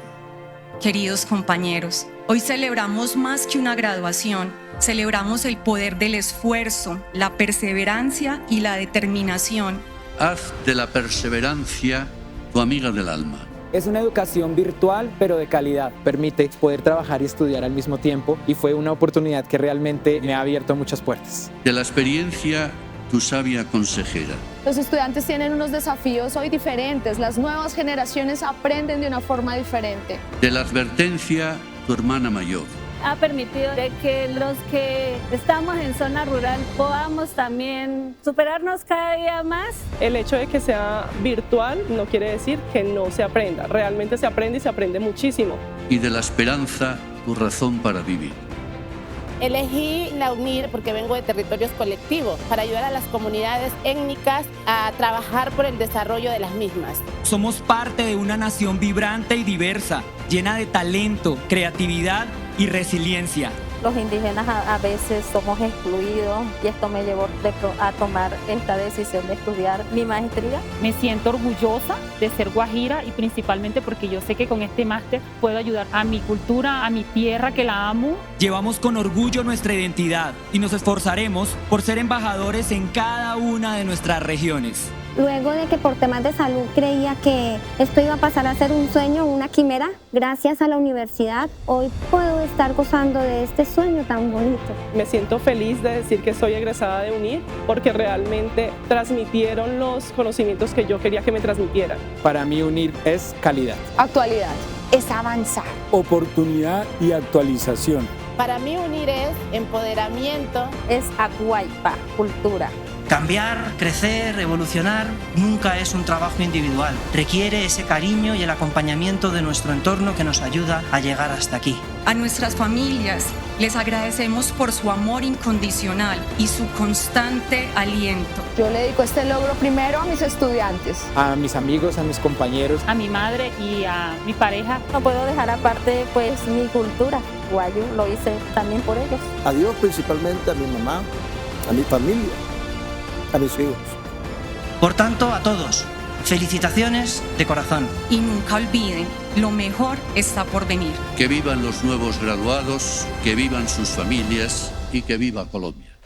Queridos compañeros, hoy celebramos más que una graduación, celebramos el poder del esfuerzo, la perseverancia y la determinación. Haz de la perseverancia tu amiga del alma. Es una educación virtual, pero de calidad. Permite poder trabajar y estudiar al mismo tiempo y fue una oportunidad que realmente me ha abierto muchas puertas. De la experiencia, tu sabia consejera. Los estudiantes tienen unos desafíos hoy diferentes. Las nuevas generaciones aprenden de una forma diferente. De la advertencia, tu hermana mayor. Ha permitido de que los que estamos en zona rural podamos también superarnos cada día más. El hecho de que sea virtual no quiere decir que no se aprenda. Realmente se aprende y se aprende muchísimo. Y de la esperanza, tu razón para vivir. Elegí la UNIR porque vengo de territorios colectivos para ayudar a las comunidades étnicas a trabajar por el desarrollo de las mismas. Somos parte de una nación vibrante y diversa, llena de talento, creatividad y resiliencia. Los indígenas a veces somos excluidos y esto me llevó a tomar esta decisión de estudiar mi maestría. Me siento orgullosa de ser guajira y principalmente porque yo sé que con este máster puedo ayudar a mi cultura, a mi tierra que la amo. Llevamos con orgullo nuestra identidad y nos esforzaremos por ser embajadores en cada una de nuestras regiones. Luego de que por temas de salud creía que esto iba a pasar a ser un sueño, una quimera, gracias a la universidad hoy puedo estar gozando de este sueño tan bonito. Me siento feliz de decir que soy egresada de UNIR porque realmente transmitieron los conocimientos que yo quería que me transmitieran. Para mí UNIR es calidad. Actualidad. Es avanzar. Oportunidad y actualización. Para mí UNIR es empoderamiento. Es Acuaipa, cultura. Cambiar, crecer, evolucionar nunca es un trabajo individual. Requiere ese cariño y el acompañamiento de nuestro entorno que nos ayuda a llegar hasta aquí. A nuestras familias les agradecemos por su amor incondicional y su constante aliento. Yo le dedico este logro primero a mis estudiantes, a mis amigos, a mis compañeros, a mi madre y a mi pareja. No puedo dejar aparte pues mi cultura. Guayú lo hice también por ellos. A Dios, principalmente a mi mamá, a mi familia, a mis hijos. Por tanto, a todos, felicitaciones de corazón. Y nunca olviden, lo mejor está por venir. Que vivan los nuevos graduados, que vivan sus familias y que viva Colombia.